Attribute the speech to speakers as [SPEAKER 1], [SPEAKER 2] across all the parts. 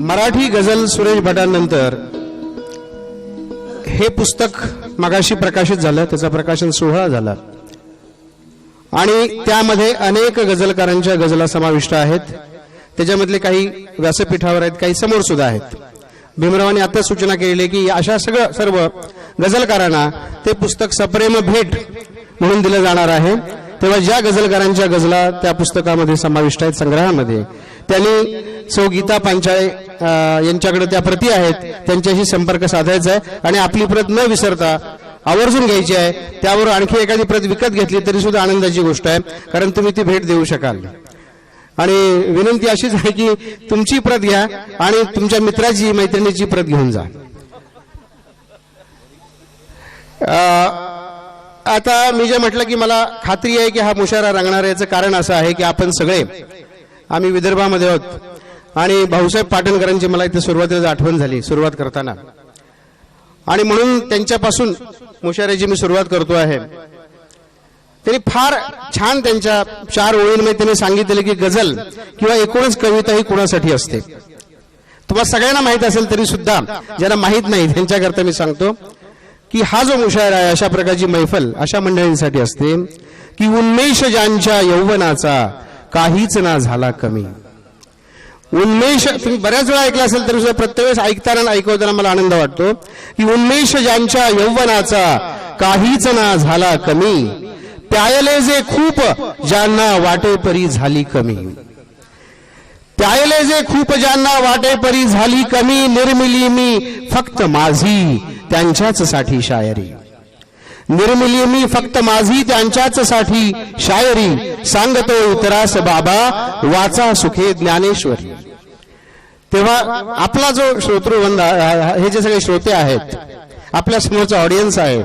[SPEAKER 1] मराठी गझल सुरेश भटांनंतर हे पुस्तक मगाशी प्रकाशित झालं, त्याचा प्रकाशन सोहळा झाला आणि त्यामध्ये अनेक गझलकारांच्या गझला समाविष्ट आहेत. त्याच्यामधले काही व्यासपीठावर आहेत, काही समोर सुद्धा आहेत. भीमरावांनी आता सूचना केली की अशा सर्व गझलकारांना ते पुस्तक सप्रेम भेट म्हणून दिलं जाणार आहे. तेव्हा ज्या गझलकारांच्या गझला त्या पुस्तकामध्ये समाविष्ट आहेत संग्रहामध्ये, त्यांनी सौ गीता पांचाळे यांच्याकडे त्या प्रती आहेत, त्यांच्याशी संपर्क साधायचा आहे आणि आपली प्रत न विसरता आवर्जून घ्यायची आहे. त्यावर आणखी एखादी प्रत विकत घेतली तरी सुद्धा आनंदाची गोष्ट आहे, कारण तुम्ही ती भेट देऊ शकाल. आणि विनंती अशीच आहे की तुमची प्रत घ्या आणि तुमच्या मित्राची मैत्रिणीची प्रत घेऊन जा. आता मी जे म्हटलं की मला खात्री आहे की हा मुशायरा रंगणार याचं कारण असं आहे की आपण सगळे आम्ही विदर्भामध्ये आहोत आणि भाऊसाहेब पाटणकरांची मला इथे सुरुवातीला आठवण झाली सुरुवात करताना, आणि म्हणून त्यांच्यापासून मुशायऱ्याची मी सुरुवात करतो आहे. त्यांनी फार छान त्यांच्या 4 ओळींमध्ये त्यांनी सांगितले की गझल किंवा एकूणच कविता ही कुणासाठी असते. तुम्हाला सगळ्यांना माहित असेल तरी सुद्धा ज्यांना माहित नाही त्यांच्याकरता मी सांगतो की हा जो मुशायरा आहे, अशा प्रकारची मैफल अशा मंडळींसाठी असते की उन्मेष ज्यांच्या यौवनाचा काहीच ना झाला कमी. उन्मेष तुम्ही बऱ्याच वेळा ऐकला असेल तरी सुद्धा प्रत्येक वेळेस ऐकताना ऐकवताना मला आनंद वाटतो की उन्मेष ज्यांच्या यौवनाचा काहीच ना झाला कमी, प्यायले जे खूप ज्यांना वाटेपरी झाली कमी. प्यायले जे खूप ज्यांना वाटेपरी झाली कमी, निर्मिली मी फक्त माझी त्यांच्याच साठी शायरी. निर्मिली मी फक्त माझी त्यांच्याच साठी शायरी, सांगतो उतरास बाबा वाचा सुखे ज्ञानेश्वरी. तेव्हा आपला जो श्रोतृवृंद, हे जे सगळे श्रोते आहेत, आपल्या समोरचा ऑडियन्स आहे,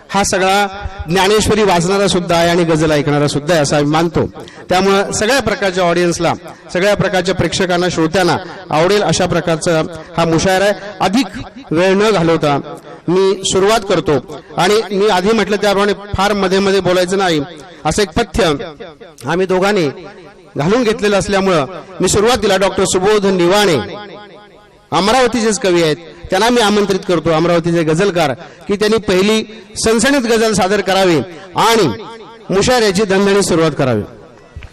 [SPEAKER 1] हा सगळा ज्ञानेश्वरी वाचणारा सुद्धा आहे आणि गझल ऐकणारा सुद्धा आहे असं आम्ही मानतो. त्यामुळे सगळ्या प्रकारच्या ऑडियन्सला, सगळ्या प्रकारच्या प्रेक्षकांना, श्रोत्यांना आवडेल अशा प्रकारचा हा मुशायरा आहे. अधिक वेळ न घालवता मी सुरुवात करतो आणि मी आधी म्हटलं त्याप्रमाणे फार मध्ये मध्ये बोलायचं नाही असं एक पथ्य आम्ही दोघांनी घालून घेतलेलं असल्यामुळं मी सुरुवातीला डॉक्टर सुबोध निवाणे, अमरावतीचेच कवी आहेत, त्यांना मी आमंत्रित करतो, अमरावतीचे गझलकार, की त्यांनी पहिली सनसनीत गझल सादर करावी आणि मुशायऱ्याची दणदणीत सुरुवात करावी.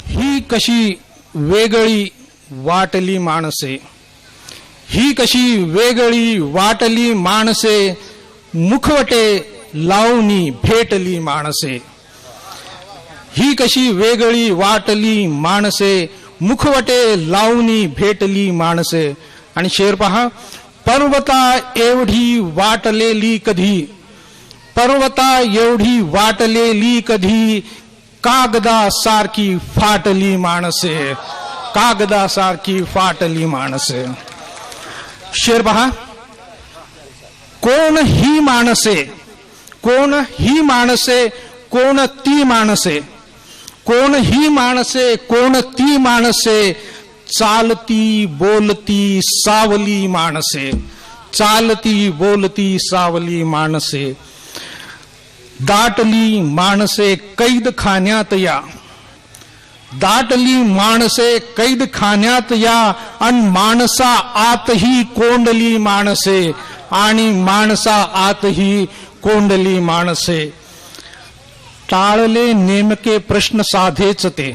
[SPEAKER 2] ही कशी वेगळी वाटली माणसे, ही कशी वेगळी वाटली माणसे, मुखवटे लावणी भेटली माणसे. ही कशी वेगळी वाटली माणसे, मुखवटे लावणी भेटली माणसे. आणि शेर पहा, पर्वता एवढी वाटलेली कधी, पर्वता एवढी वाटलेली कधी, कागदासारखी फाटली माणसे, कागदासारखी फाटली माणसे. शेर पहा, कोण ही माणसे, कोण ही माणसे, कोण ती माणसे, कोण ही माणसे, कोण ती माणसे, चालती बोलती सावली माणसे, चालती बोलती सावली माणसे. दाटली माणसे कैद खाण्यात या, दाटली माणसे कैद खाण्यात या, आणि माणसा आतही कोंडली माणसे, आणि माणसा आतही कोंडली माणसे. टाळले नेमके प्रश्न साधेच ते,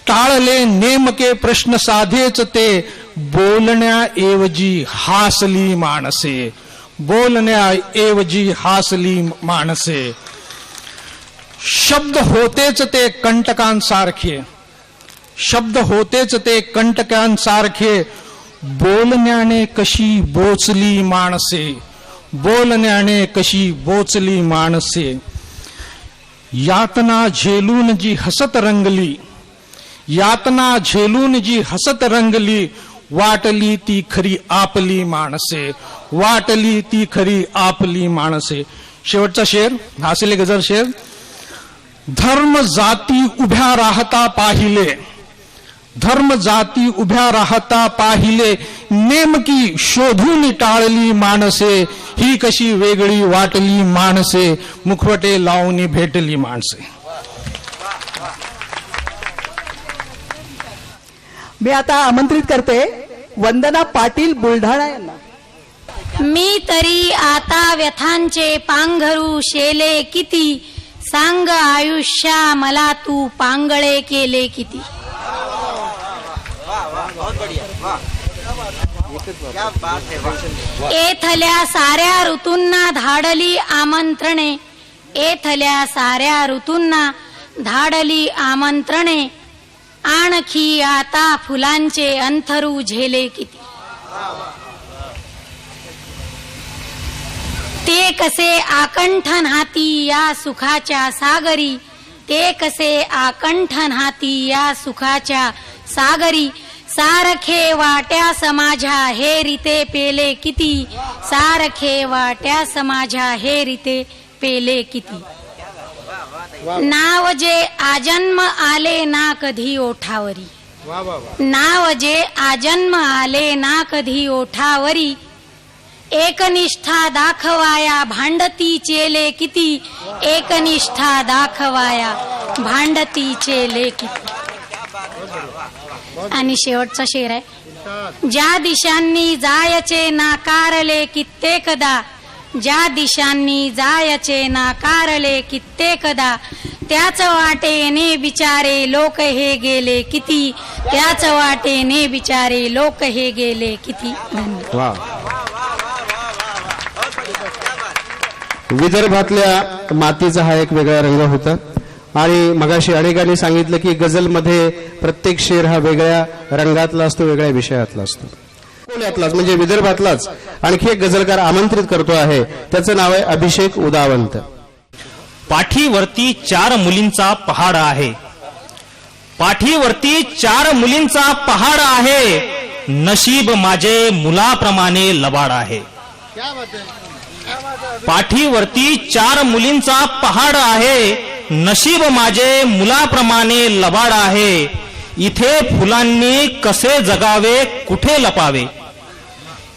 [SPEAKER 2] टाळले नेमके प्रश्न साधेच ते, बोलण्याऐवजी हासली माणसे, बोलण्याऐवजी हासली माणसे. शब्द होतेच ते कंटकांसारखे, शब्द होतेच ते कंटकांसारखे, बोलण्याने कशी बोचली माणसे, बोलण्याने कशी बोचली माणसे. यातना झेलून जी हसत रंगली, यातना झेलून जी हसत रंगली, वाटली ती खरी आपली माणसे, वाटली ती खरी आपली माणसे. शेवटचा शेर, हासले गझल शेर. धर्म जाती उभ्या राहता पाहिले, धर्म जाती उभ्या राहता पाहिले, नेमकी शोधून टाळली माणसे, ही कशी वेगळी वाटली माणसे, मुखवटे लावून भेटली माणसे.
[SPEAKER 3] मी आता आमंत्रित करते वंदना पाटील बुलढाणा यांना.
[SPEAKER 4] मी तरी आता व्यथांचे पांघरू शेले किती, सांग आयुष्या मला तू पांगळे केले किती. एथल्या साऱ्या ऋतूंना धाडली आमंत्रणे, एथल्या साऱ्या ऋतूंना धाडली आमंत्रणे, आणखी आता फुलांचे अंथरू झेले किती. ते कसे आकंठन हाती या सुखाच्या सागरी, ते कसे आकंठन हाती या सुखाच्या सागरी, सारखे वाट्यास माझ्या हे रीते पेले किती, सारखे वाट्यास माझ्या हे रीते पेले किती. नाव जे आजन्म आले ना कधी ओठावरी, नाव जे आजन्म आले ना कधी ओठावरी, एकनिष्ठा दाखवाया भांडती चेले किती, एकनिष्ठा दाखवाया भांडती चेले किती. आणि शेवटचा शेर आहे. ज्या दिशांनी जायचे नाकारले कित्येकदा, ज्या दिशांनी जायचे नाकारले कित्येकदा, त्याच वाटेने बिचारे लोक हे गेले किती, त्याच वाटेने बिचारे लोक हे गेले किती.
[SPEAKER 1] विदर्भातल्या मातीचा हा एक वेगळा रंग होता. आणि मगाशी अनेकांनी सांगितलं की गझलमध्ये प्रत्येक शेर हा वेगळ्या रंगातला असतो, वेगळ्या विषयातला असतो. अकोल्यातलाच म्हणजे विदर्भातलाच आणखी एक गझलकार आमंत्रित करतो आहे. त्याचं नाव आहे अभिषेक उदावंत.
[SPEAKER 5] पाठीवरती 4 मुलींचा पहाड आहे, पाठीवरती 4 मुलींचा पहाड आहे, नशीब माझे मुलाप्रमाणे लबाड आहे. पाठीवरती 4 मुलींचा पहाड आहे, नशीब माझे मुलाप्रमाणे लबाड आहे. इथे फुलांनी कसे जगावे कुठे लपावे,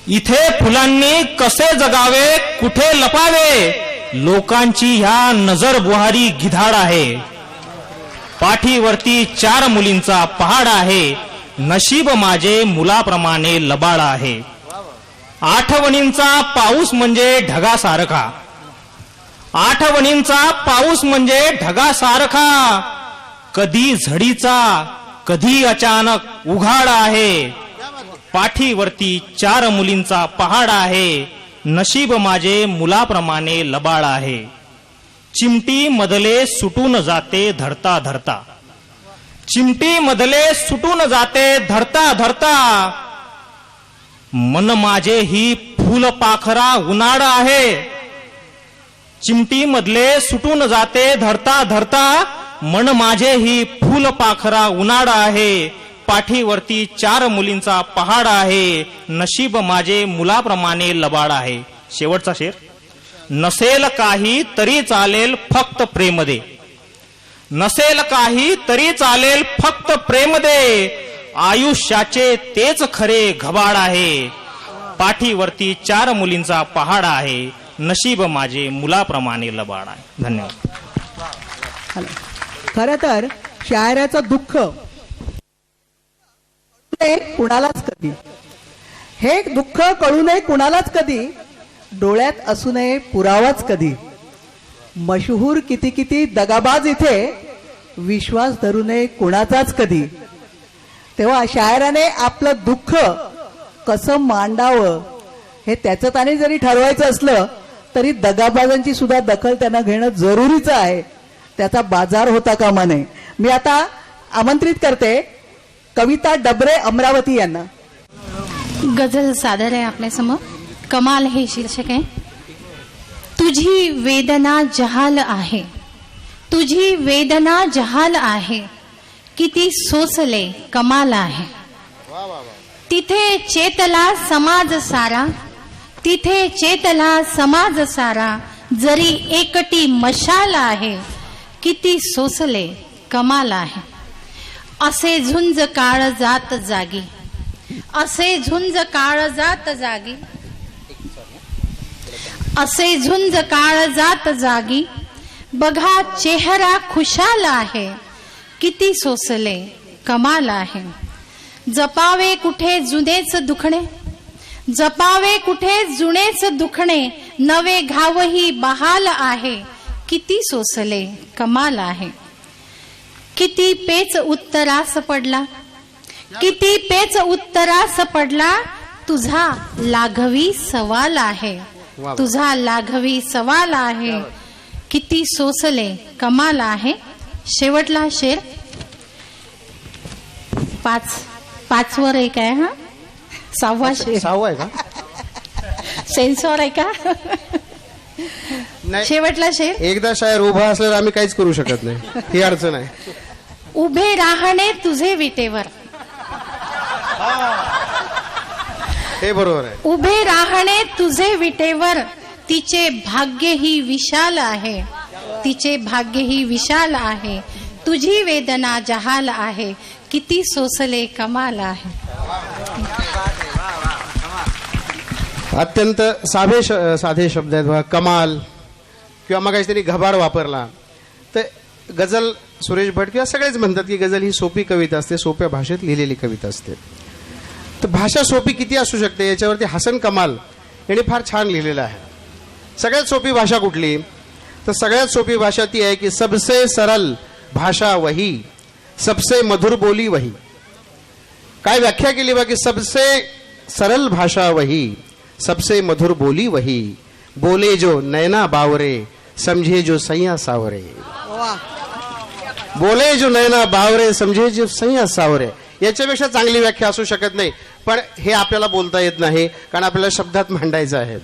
[SPEAKER 5] इथे फुलांनी कसे जगावे कुठे लपावे, लोकांची ह्या नजर बुहारी गिधाड आहे. पाठीवरती 4 मुलींचा पहाड आहे, नशीब माझे मुलाप्रमाणे लबाड आहे. आठवणींचा पाऊस म्हणजे ढगासारखा, आठवणींचा पाऊस म्हणजे ढगासारखा, कधी झडीचा कधी अचानक उघाड आहे. पाठीवरती 4 मुलींचा पहाड आहे, नशीब माझे मुलाप्रमाणे लबाड आहे. चिमटी मधले सुटून जाते धरता धरता, चिमटी मधले सुटून जाते धरता धरता, मन माझे ही फुलपाखरा उन्हाळ आहे. चिमटी मधले सुटून जाते धरता धरता, मन माझे ही फुलपाखरा उन्हाळ आहे. पाठीवरती 4 मुलींचा पहाड आहे, नशीब माझे मुलाप्रमाणे लबाड आहे. शेवटचा शेर. नसेल काही तरी चालेल फक्त प्रेम दे, नसेल काही तरी चालेल फक्त प्रेम दे, आयुष्याचे तेच खरे घबाड आहे. पाठीवरती 4 मुलींचा पहाड आहे, नशीब माझे मुलाप्रमाणे लबाड आहे. धन्यवाद.
[SPEAKER 3] खरं तर शायराचं दुःख कुणालाच कधी, हे दुःख कळू नये कुणालाच कधी, डोळ्यात असू नये पुरावाच कधी. मशहूर किती किती दगाबाज इथे, विश्वास धरू नये कुणाचाच कधी. तेव्हा शायराने आपलं दुःख कसं मांडावं हे त्याचं त्याने जरी ठरवायचं असलं तरी दगाबाजांची सुद्धा दखल त्यांना घेणं जरुरीचं आहे. त्याचा बाजार होता कामा नये. मी आता आमंत्रित करते कविता डबरे अमरावती यांना.
[SPEAKER 6] गझल सादर आहे आपल्या समोर. कमाल हे शीर्षक आहे. तुझी वेदना जहाल आहे, तुझी वेदना जहाल आहे, किती सोसले कमाल आहे. तिथे चेतला समाज सारा, तिथे चेतला समाज सारा, जरी एकटी मशाल आहे, किती सोसले कमाल आहे. असे झुंज काळ जात जागी, असे झुंज काळ जात जागी, असे झुंज काळ जात जागी, बघा चेहरा खुशाल आहे, किती सोसले कमाल आहे. जपावे कुठे जुनेच दुखणे, जपावे कुठे जुनेच दुखणे, नवे घावही बहाल आहे, किती सोसले कमाल आहे. किती पेच उत्तरास पडला, किती पेच उत्तरास पडला, तुझा लाघवी सवाल आहे, तुझा लाघवी सवाल आहे, किती सोसले कमाल आहे. शेवटला शेर पाचवर एक आहे, हा 6वा शेर
[SPEAKER 1] 6 आहे का?
[SPEAKER 6] सेन्सॉर आहे का?
[SPEAKER 1] नाही,
[SPEAKER 6] शेवटला शेर.
[SPEAKER 1] एकदा शायर उभा असल्यावर आम्ही काहीच करू शकत नाही, ही अडचण आहे.
[SPEAKER 6] उभे राहणे तुझे विटेवर,
[SPEAKER 1] हे बरोबर आहे.
[SPEAKER 6] उभे राहणे तुझे विटेवर, तिचे भाग्य ही विशाल आहे, तिचे भाग्य ही विशाल आहे, तुझी वेदना जहाल आहे, किती सोसले कमाल आहे.
[SPEAKER 1] अत्यंत साधे शब्द आहेत बघा. कमाल किंवा मग काहीतरी घबाड वापरला तर गझल सुरेश भट किंवा सगळेच म्हणतात की गझल ही सोपी कविता असते, सोप्या भाषेत लिहिलेली कविता असते. तर भाषा सोपी किती असू शकते याच्यावरती हसन कमाल यांनी फार छान लिहिलेलं आहे. सगळ्यात सोपी भाषा कुठली, तर सगळ्यात सोपी भाषा ती आहे की सबसे सरल भाषा वही, सबसे मधुर बोली वही. काय व्याख्या केली बा की सबसे सरल भाषा वही, सबसे मधुर बोली वही, बोले जो नैना बावरे, समझे जो सैया सावरे. बोले जो नैना बावरे, समझे जो सैया सावरे. याच्यापेक्षा चांगली व्याख्या असू शकत नाही. पण हे आपल्याला बोलता येत नाही कारण आपल्याला शब्दात मांडायचं आहे.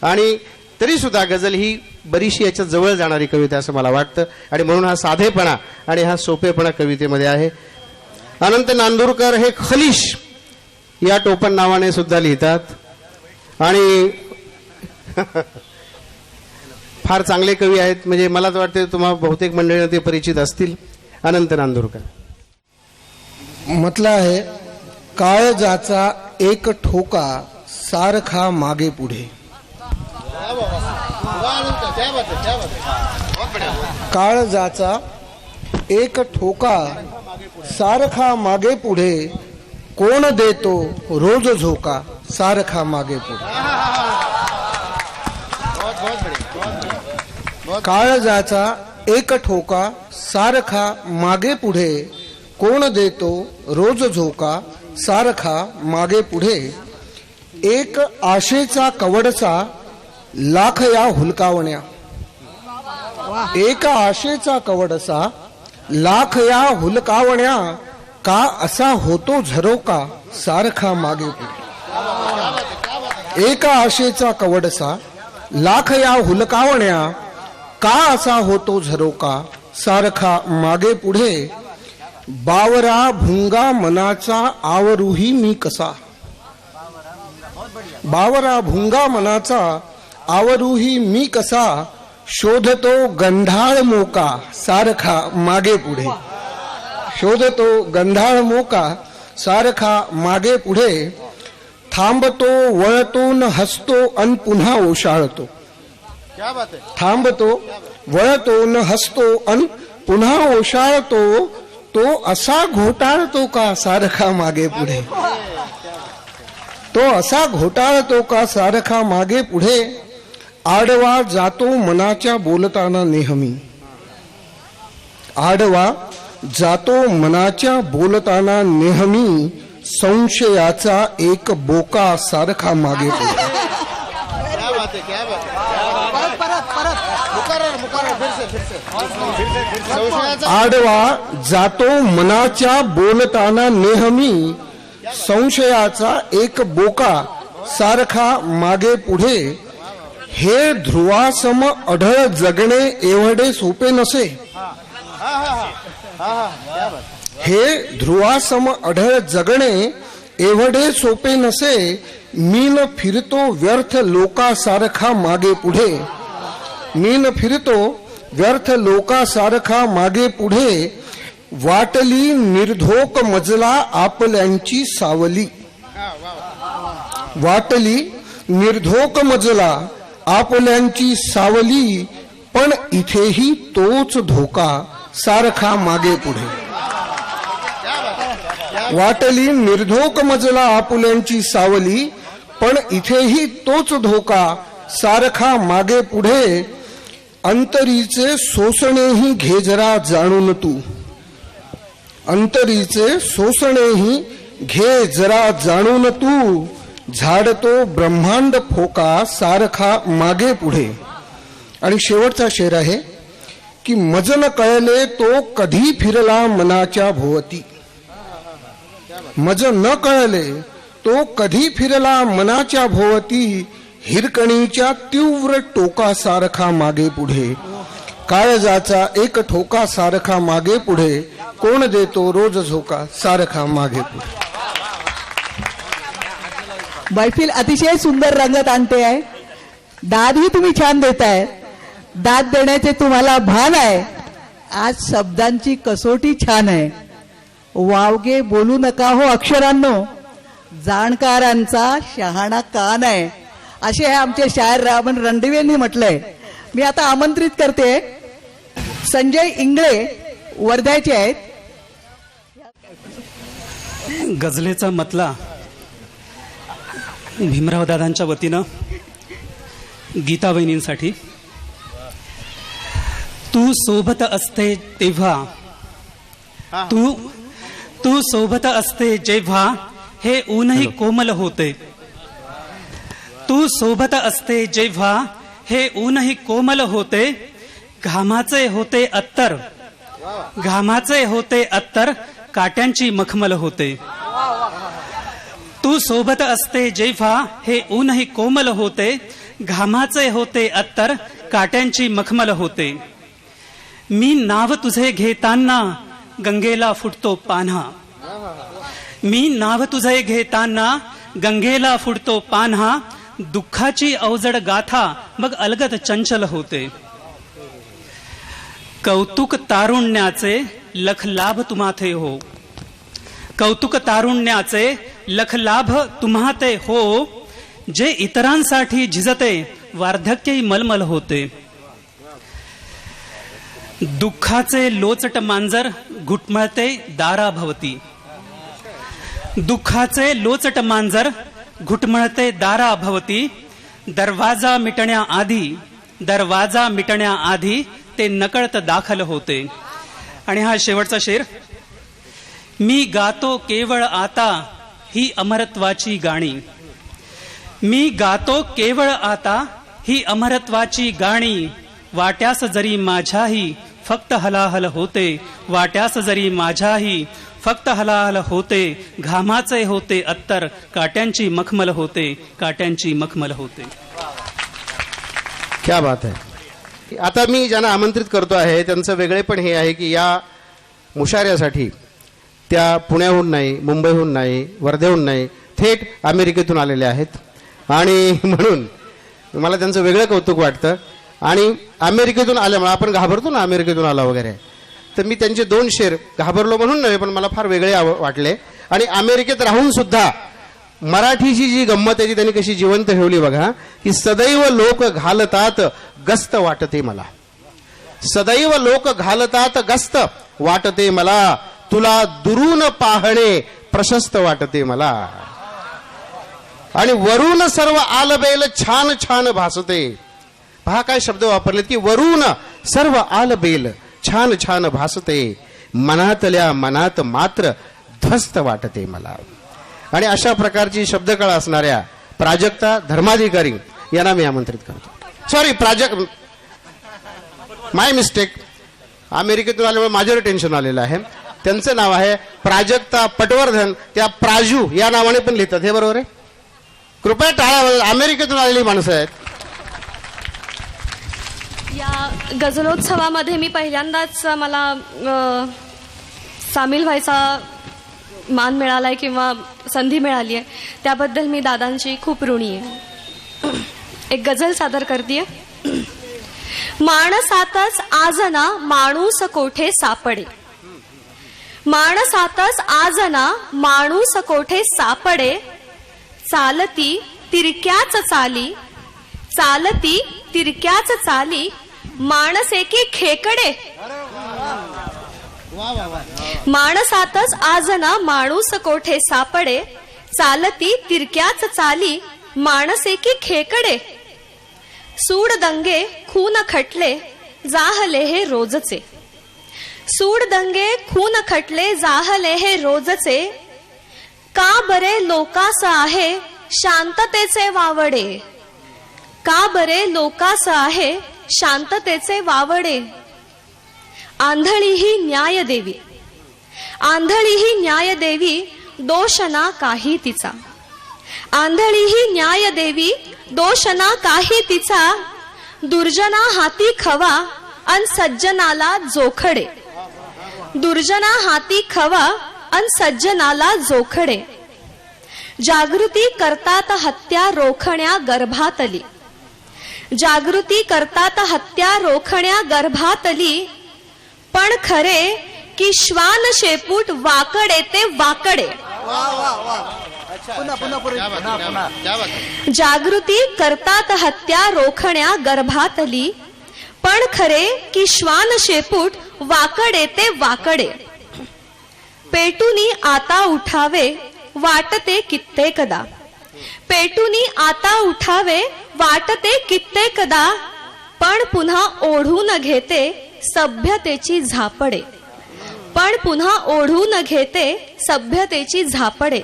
[SPEAKER 1] आणि तरी सुद्धा गझल ही बरीचशी याच्या जवळ जाणारी कविता असं मला वाटतं. आणि म्हणून हा साधेपणा आणि हा सोपेपणा कवितेमध्ये आहे. अनंत नांदुरकर हे खलिश या टोपण नावाने सुद्धा लिहितात आणि फार चांगले कवी आहेत. म्हणजे मला तर वाटते तुम्हाला बहुतेक मंडळींना ते परिचित असतील. अनंत नांदुरकर
[SPEAKER 7] म्हटलं आहे, काळजाचा एक ठोका सारखा मागे पुढे. काळजाचा एक ठोका सारखा मागे पुढे, कोण देतो रोज झोका सारखा मागे पुढे. काळजाचा एक ठोका सारखा मागे पुढे, कोण देतो रोज झोका सारखा मागे पुढे. एक आशेचा कवडसा लाख या हुलकावण्या, एक आशेचा कवडसा लाख या हुलकावण्या, का असा होतो झरोका सारखा मागे पुढे. एक आशेचा कवडसा लाख या हुलकावण्या, का असा होतो झरोका सारखा मागे पुढे. बावरा भुंगा मनाचा आवरूही मी कसा, बावरा भुंगा मनाचा आवरूही मी कसा, शोधतो गंधाळ मोका सारखा मागे पुढे. शोधतो गंधाळ मोका सारखा मागे पुढे. थांबतो वळतो न हसतो अन पुन्हा ओशाळतो. थांबतो वळतो न हसतो अन पुन्हा ओशाळतो, तो असा घोटाळतो का सारखा मागे पुढे. तो असा घोटाळतो का सारखा मागे पुढे. आडवा जातो मनाच्या बोलताना नेहमी, आडवा जातो मनाच्या बोलताना नेहमी, संशयाचा एक बोका सारखा मागे पुढे. आडवा जातो मनाच्या बोलताना नेहमी, संशयाचा एक बोका सारखा मागे पुढे. हे ध्रुवासम अढळ जगणे एवढे सोपे नसे, हे ध्रुवासम अढळ जगणे एवढे सोपे नसे. मीन फिरतो व्यर्थ लोकासारखा मागे पुढे. मीन फिरतो व्यर्थ लोकासारखा मागे पुढे. वाटली निर्धोक मजला आपल्यांची सावली. वाटली निर्धोक मजला आपल्यांची सावली, पण इथेही तोच धोका सारखा मागे पुढे. वाटली निर्धोक मजला आपुल्यांची सावली, पण इथेही तोच धोका सारखा मागे पुढे. अंतरीचे सोसणेही घे जरा जाणून तू, अंतरीचे सोसणेही घे जरा जाणून तू. झाडतो ब्रह्मांड फोका सारखा मागे पुढे. आणि शेवटचा शेर आहे की मज न कळले तो कधी फिरला मनाच्या भोवती. मज न कळले तो कधी फिरला मनाच्या भोवती. हिरकणीच्या तीव्र टोकासारखा मागे पुढे. काळजाचा एक ठोका सारखा मागे पुढे. कोण देतो रोज झोका सारखा मागे पुढे.
[SPEAKER 3] मैफिल अतिशय सुंदर रंगत आणते आहे. दादही तुम्ही छान देताय. दाद देण्याचे तुम्हाला भान आहे. आज शब्दांची कसोटी छान आहे. वावगे बोलू नका हो अक्षरांनो, जाणकारांचा शहाणा कान आहे, असे हे आमचे शायर रामन रणदिवेंनी म्हटलंय. मी आता आमंत्रित करते संजय इंगळे, वर्ध्याचे आहेत.
[SPEAKER 8] गझलेचा मतला भीमराव दादांच्या वतीनं गीता वहिनींसाठी. तू सोबत असते तेव्हा, तू सोबत असते जेव्हा हे ऊनही कोमल होते. तू सोबत असते जेव्हा हे ऊनही कोमल होते. घामाचे होते अत्तर, घामाचे होते अत्तर, काट्यांची मखमल होते. तू सोबत असते जेव्हा हे ऊनही कोमल होते. घामाचे होते अत्तर, काट्यांची मखमल होते. मी नाव तुझे घेताना गंगेला फुटतो पान्हा. मी नाव तुझे घेताना गंगेला फुटतो पान्हा. दुःखाची अवजड गाथा मग अलगद चंचल होते. कौतुक तारुण्याचे लख लाभ तुम्हाते हो. कौतुक तारुण्याचे लख लाभ तुम्हाते हो. जे इतरांसाठी झिजते वार्धक्यही मलमल होते. दुःखाचे लोचट मांजर घुटमळते दाराभवती. दुःखाचे लोचट मांजर घुटमळते दाराभवती. दरवाजा मिटण्याआधी, दरवाजा मिटण्याआधी ते नकळत दाखल होते. आणि हा शेवटचा शेर. मी गातो केवळ आता ही अमरत्वाची गाणी. मी गातो केवळ आता ही अमरत्वाची गाणी. वाट्यास जरी माझ्याही फक्त हलाहल होते. वाट्यास जरी माझ्याही फक्त हलाहल होते. घामाचे होते अत्तर, काट्यांची मखमल होते. काट्यांची मखमल होते.
[SPEAKER 1] क्या बात आहे. आता मी ज्यांना आमंत्रित करतो आहे त्यांचं वेगळे पण हे आहे की या मुशाऱ्यासाठी त्या पुण्याहून नाही, मुंबईहून नाही, वर्धेहून नाही, थेट अमेरिकेतून आलेले आहेत. आणि म्हणून मला त्यांचं वेगळं कौतुक वाटतं. आणि अमेरिकेतून आल्यामुळे आपण घाबरतो ना, अमेरिकेतून आला वगैरे, तर मी त्यांचे 2 शेर घाबरलो म्हणून नव्हे पण मला फार वेगळे वाटले. आणि अमेरिकेत राहून सुद्धा मराठीची जी गंमत आहे ती त्यांनी कशी जिवंत ठेवली बघा. की सदैव लोक घालतात गस्त वाटते मला. सदैव लोक घालतात गस्त वाटते मला. तुला दुरून पाहणे प्रशस्त वाटते मला. आणि वरून सर्व आलबेल छान छान भासते. पहा काय शब्द वापरलेत की वरून सर्व आलबेल छान छान भासते. मनातल्या मनात मात्र ध्वस्त वाटते मला. आणि अशा प्रकारची शब्दकळा असणाऱ्या प्राजक्ता धर्माधिकारी यांना मी आमंत्रित करतो. सॉरी, माय मिस्टेक. अमेरिकेतून आल्यामुळे माझ्यावर टेन्शन आलेलं आहे. त्यांचं नाव आहे प्राजक्ता पटवर्धन. त्या प्राजू या नावाने पण लिहितात. हे बरोबर आहे? कृपया टाळ्या. अमेरिकेतून आलेली माणसं आहेत.
[SPEAKER 9] या गझलोत्सवामध्ये मी पहिल्यांदाच मला सामील व्हायचा मान मिळालाय किंवा संधी मिळाली आहे, त्याबद्दल मी दादांची खूप ऋणी आहे. एक गझल सादर करते. माणसातच आजना माणूस कोठे सापडे. माणसातच आजना माणूस कोठे सापडे. चालती तिरक्याच चाली, चालती तिरक्याच चाली, माणसे की खेकडे. माणसातच आज ना माणूस कोठे सापडे, चालती तिरक्याच चाली माणसे की खेकडे. सूड दंगे खून खटले जाहले हे रोजचे, सूड दंगे खून खटले जाहले हे रोजचे. का बरे लोकास आहे शांततेचे वावडे, का बरे लोकास आहे शांततेचे वावडे. आंधळी ही न्याय देवी, आंधळी ही न्याय देवी दोष ना काही तिचा, आंधळी ही न्याय देवी दोष ना काही तिचा. दुर्जना हाती खवा अन सज्जनाला जोखडे, दुर्जना हाती खवा अन सज्जनाला जोखडे. जागृती करतात हत्या रोखण्या गर्भातली, जागृती करतात हत्या रोखण्या गर्भातली. पण खरे की श्वान शेपूट वाकडे ते वाकडे. जागृती करतात हत्या रोखण्या गर्भातली, पण खरे की श्वान शेपूट वाकडे ते वाकडे. पेटुनी आता उठावे वाटते कित्येकदा, पेटुनी आता उठावे वाटते कित्येकदा. पण पुन्हा ओढून घेते सभ्यतेची झापडे, पण पुन्हा ओढून घेते सभ्यतेची झापडे.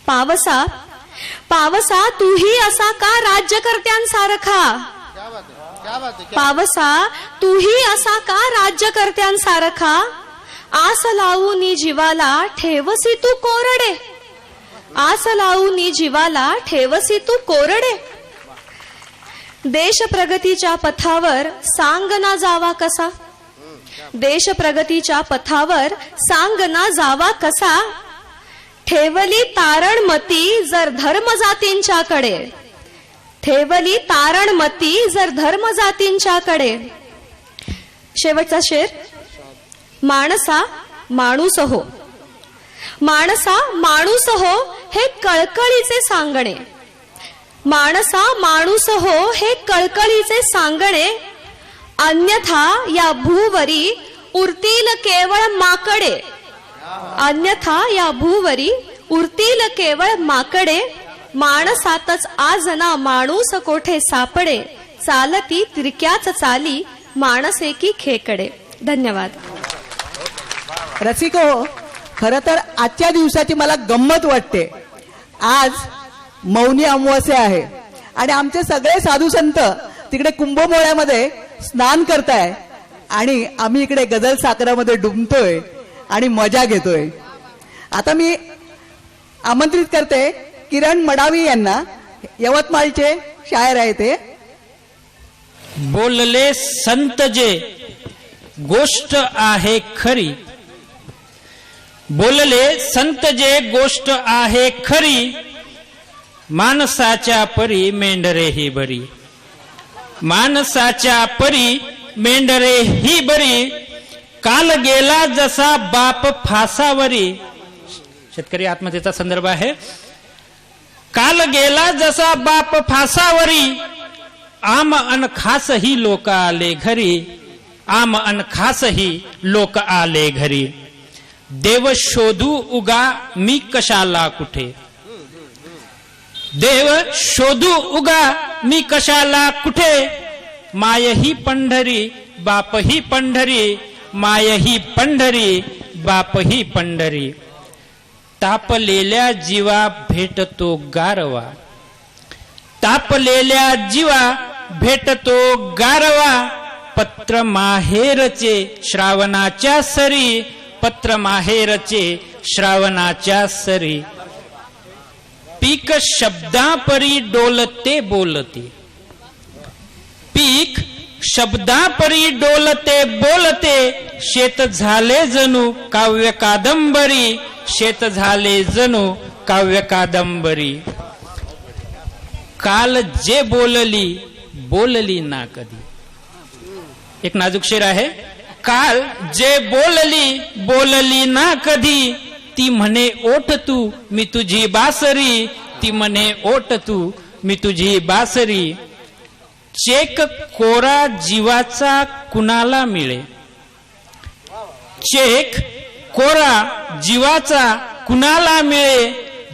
[SPEAKER 9] पावसा पावसा तूही असा का राज्यकर्त्यांसारखा, पावसा तूही असा का राज्यकर्त्यांसारखा. आस लावून जीवाला ठेवसी तू कोरडे, आस लावून जीवाला ठेवसी तू कोरडे. देश प्रगतीच्या पथावर सांग ना जावा कसा, देश प्रगतीच्या पथावर सांग ना जावा कसा. ठेवली तारणमती जर धर्म जातींच्याकडे, ठेवली तारणमती जर धर्म जातींच्याकडे. शेवटचा शेर. माणसा माणूस हो, माणसा माणूस हो हे कळकळीचे सांगणे, माणसा माणूस हो हे कळकळीचे सांगणे. अन्यथा या भूवरी उरतील केवळ माकडे, अन्यथा या भूवरी उरतील केवळ माकडे. माणसातच आज ना माणूस कोठे सापडे, चालती तिरक्याच चाली माणसे की खेकडे. धन्यवाद.
[SPEAKER 3] रसिको, खर तर आजच्या दिवसाची मला गंमत वाटते. आज मौनी अमावास्या आहे आणि आमचे सगळे साधू संत तिकडे कुंभमेळ्यामध्ये स्नान करताय आणि आम्ही इकडे गजल सागरामध्ये डुंबतोय आणि मजा घेतोय. आता मी आमंत्रित करते किरण मडावी यांना, यवतमाळचे शायर आहे ते.
[SPEAKER 5] बोलले संत जे गोष्ट आहे खरी, बोलले संत जे गोष्ट आहे खरी. माणसाच्या परी मेंढरे ही बरी, माणसाच्या परी मेंढरे ही बरी. काल गेला जसा बाप फासावरी. शेतकरी आत्महत्येचा संदर्भ आहे. काल गेला जसा बाप फासावरी. आम अन खास ही लोक आले घरी, आम अन खास ही लोक आले घरी. देव शोधू उगा मी कशाला कुठे, देव शोधू उगा मी कशाला कुठे. माय ही पंढरी बाप ही पंढरी, माय ही पंढरी बाप ही पंढरी. तापलेल्या जीवा भेटतो गारवा, तापलेल्या जीवा भेटतो गारवा. पत्र माहेरचे श्रावणाच्या सरी, पत्र माहेरचे श्रावणाच्या सरी. पीक शब्दापरी डोलते बोलते, पीक शब्दापरी डोलते बोलते. शेत झाले जणू काव्य कादंबरी, शेत झाले जणू काव्य कादंबरी. काल जे बोलली बोलली ना कधी. एक नाजूक शेर आहे. काल जे बोलली बोलली ना कधी. ती म्हणे ओठ तू मी तुझी बासरी, ती म्हणे ओठ तू मी तुझी बासरी. चेक कोरा जीवाचा कुणाला मिळे, चेक कोरा जीवाचा कुणाला मिळे,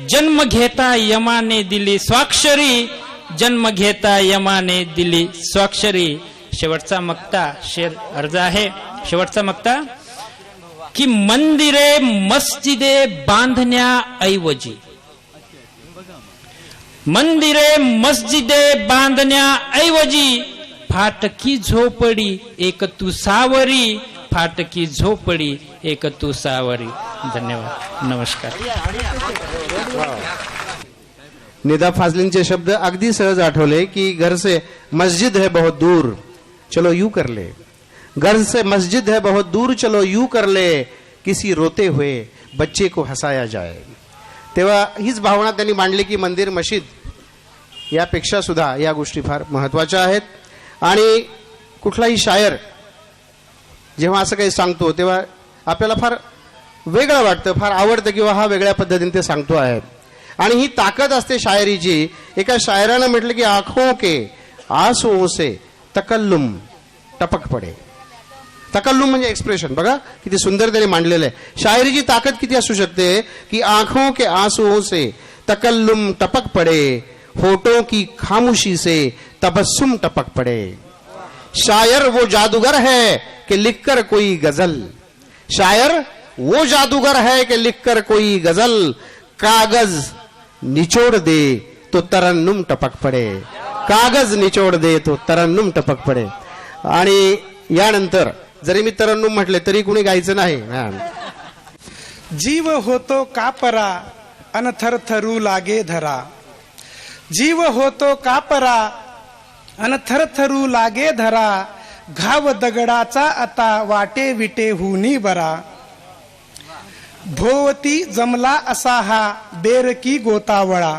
[SPEAKER 5] जन्म घेता यमाने दिली स्वाक्षरी, जन्म घेता यमाने दिली स्वाक्षरी. शेवटचा मक्ता शेर अर्ज आहे. शेवटचा मक्ता की मंदिरे मस्जिदे बांधण्याऐवजी, मंदिरे मस्जिदे बांधण्याऐवजी फाटकी झोपडी एक तू सावरी, फाटकी झोपडी एक तू सावरी. धन्यवाद. नमस्कार.
[SPEAKER 1] निदा फाजलींचे शब्द अगदी सहज आठवले की घर से मस्जिद है बहुत दूर चलो यूं कर ले, घर से मस्जिद है बहुत दूर चलो यूं कर ले, किसी रोते हुए बच्चे को हसाया जाए. तेव्हा हीच भावना त्यांनी मांडली की मंदिर मशीद यापेक्षा सुद्धा या गोष्टी फार महत्वाच्या आहेत. आणि कुठलाही शायर जेव्हा असं काही सांगतो तेव्हा आपल्याला फार वेगळं वाटतं, फार आवडतं किंवा हा वेगळ्या पद्धतीने ते सांगतो आहे. आणि ही ताकद असते शायरीची. एका शायरानं म्हटलं की आंखों के आंसुओं से तकल्लुम टपक पडे. तकल्लुम म्हणजे एक्सप्रेशन. बघा किती सुंदर त्याने मांडलेलं आहे. शायरीची ताकद किती असू शकते की आंखों के आंसुओं से तकल्लुम टपक पड़े, होठों की खामोशी से तबस्सुम टपक पड़े. शायर वो जादूगर है कि लिखकर कोई गजल, शायर वो जादूगर है कि लिखकर कोई गजल, कागज निचोड़ दे तो तरन्नुम टपक पड़े, कागज निचोड़ दे तो तरन्नुम टपक पड़े. आणि यानंतर जरी मी तरन्नुम म्हटले तरी कुणी गायचं नाही.
[SPEAKER 10] जीव होतो कापरा अन थरथरू लागे धरा, जीव होतो कापरा अन थरथरू लागे धरा, घाव दगडाचा आता वाटे विटे हुनी बरा. भोवती जमला असा हा बेरकी गोतावळा,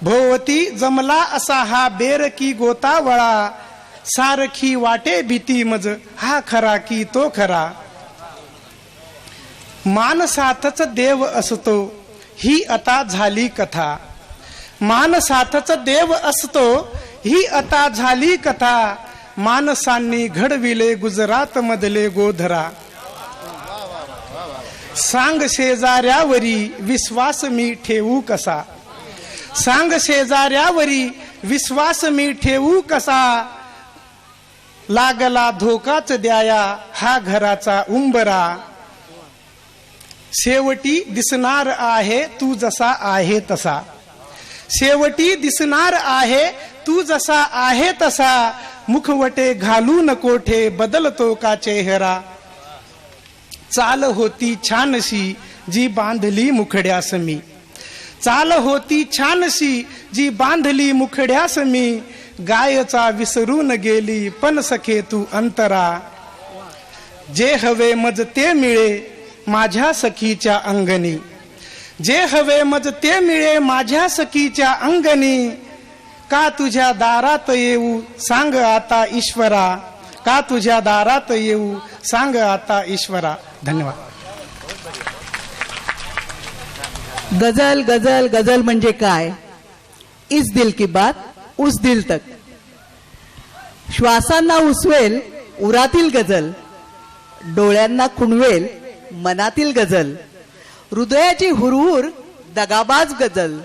[SPEAKER 10] भोवती जमला असा हा बेरकी गोतावळा, सारखी वाटे भीती मज हा खरा की तो खरा. मानसाथच देव असतो ही आता झाली कथा, मानसाथच देव असतो ही आता झाली कथा, मानसांनी घडविले गुजरात मधले गोधरा. सांग शेजाऱ्यावरी विश्वास मी ठेवू कसा, सांग शेजाऱ्यावरी विश्वास मी ठेवू कसा, लागला धोकाच द्याया हा घराचा उंबरा. शेवटी दिसणार आहे तू जसा आहे तसा, शेवटी दिसणार आहे तू जसा आहे तसा, मुखवटे घालू नकोठे बदलतो का चेहरा. चाल होती छानशी जी बांधली मुखड्यास मी, चाल होती छानशी जी बांधली मुखड्यास मी, गायचा विसरून गेली पण सखे तू अंतरा. जे हवे मज ते मिळे माझ्या सखीच्या अंगणी, जे हवे मज ते मिळे माझ्या सखीच्या अंगणी, का तुझ्या दारात येऊ सांग आता ईश्वरा, का तुझ्या दारात येऊ सांग आता ईश्वरा. धन्यवाद.
[SPEAKER 3] गजल गजल गजल म्हणजे काय? इस दिल की बात उस दिल तक. श्वासांना उसवेल उरातील गजल, डोळ्यांना खुणवेल मनातील गजल, हृदयाची हुरहुर दगाबाज गजल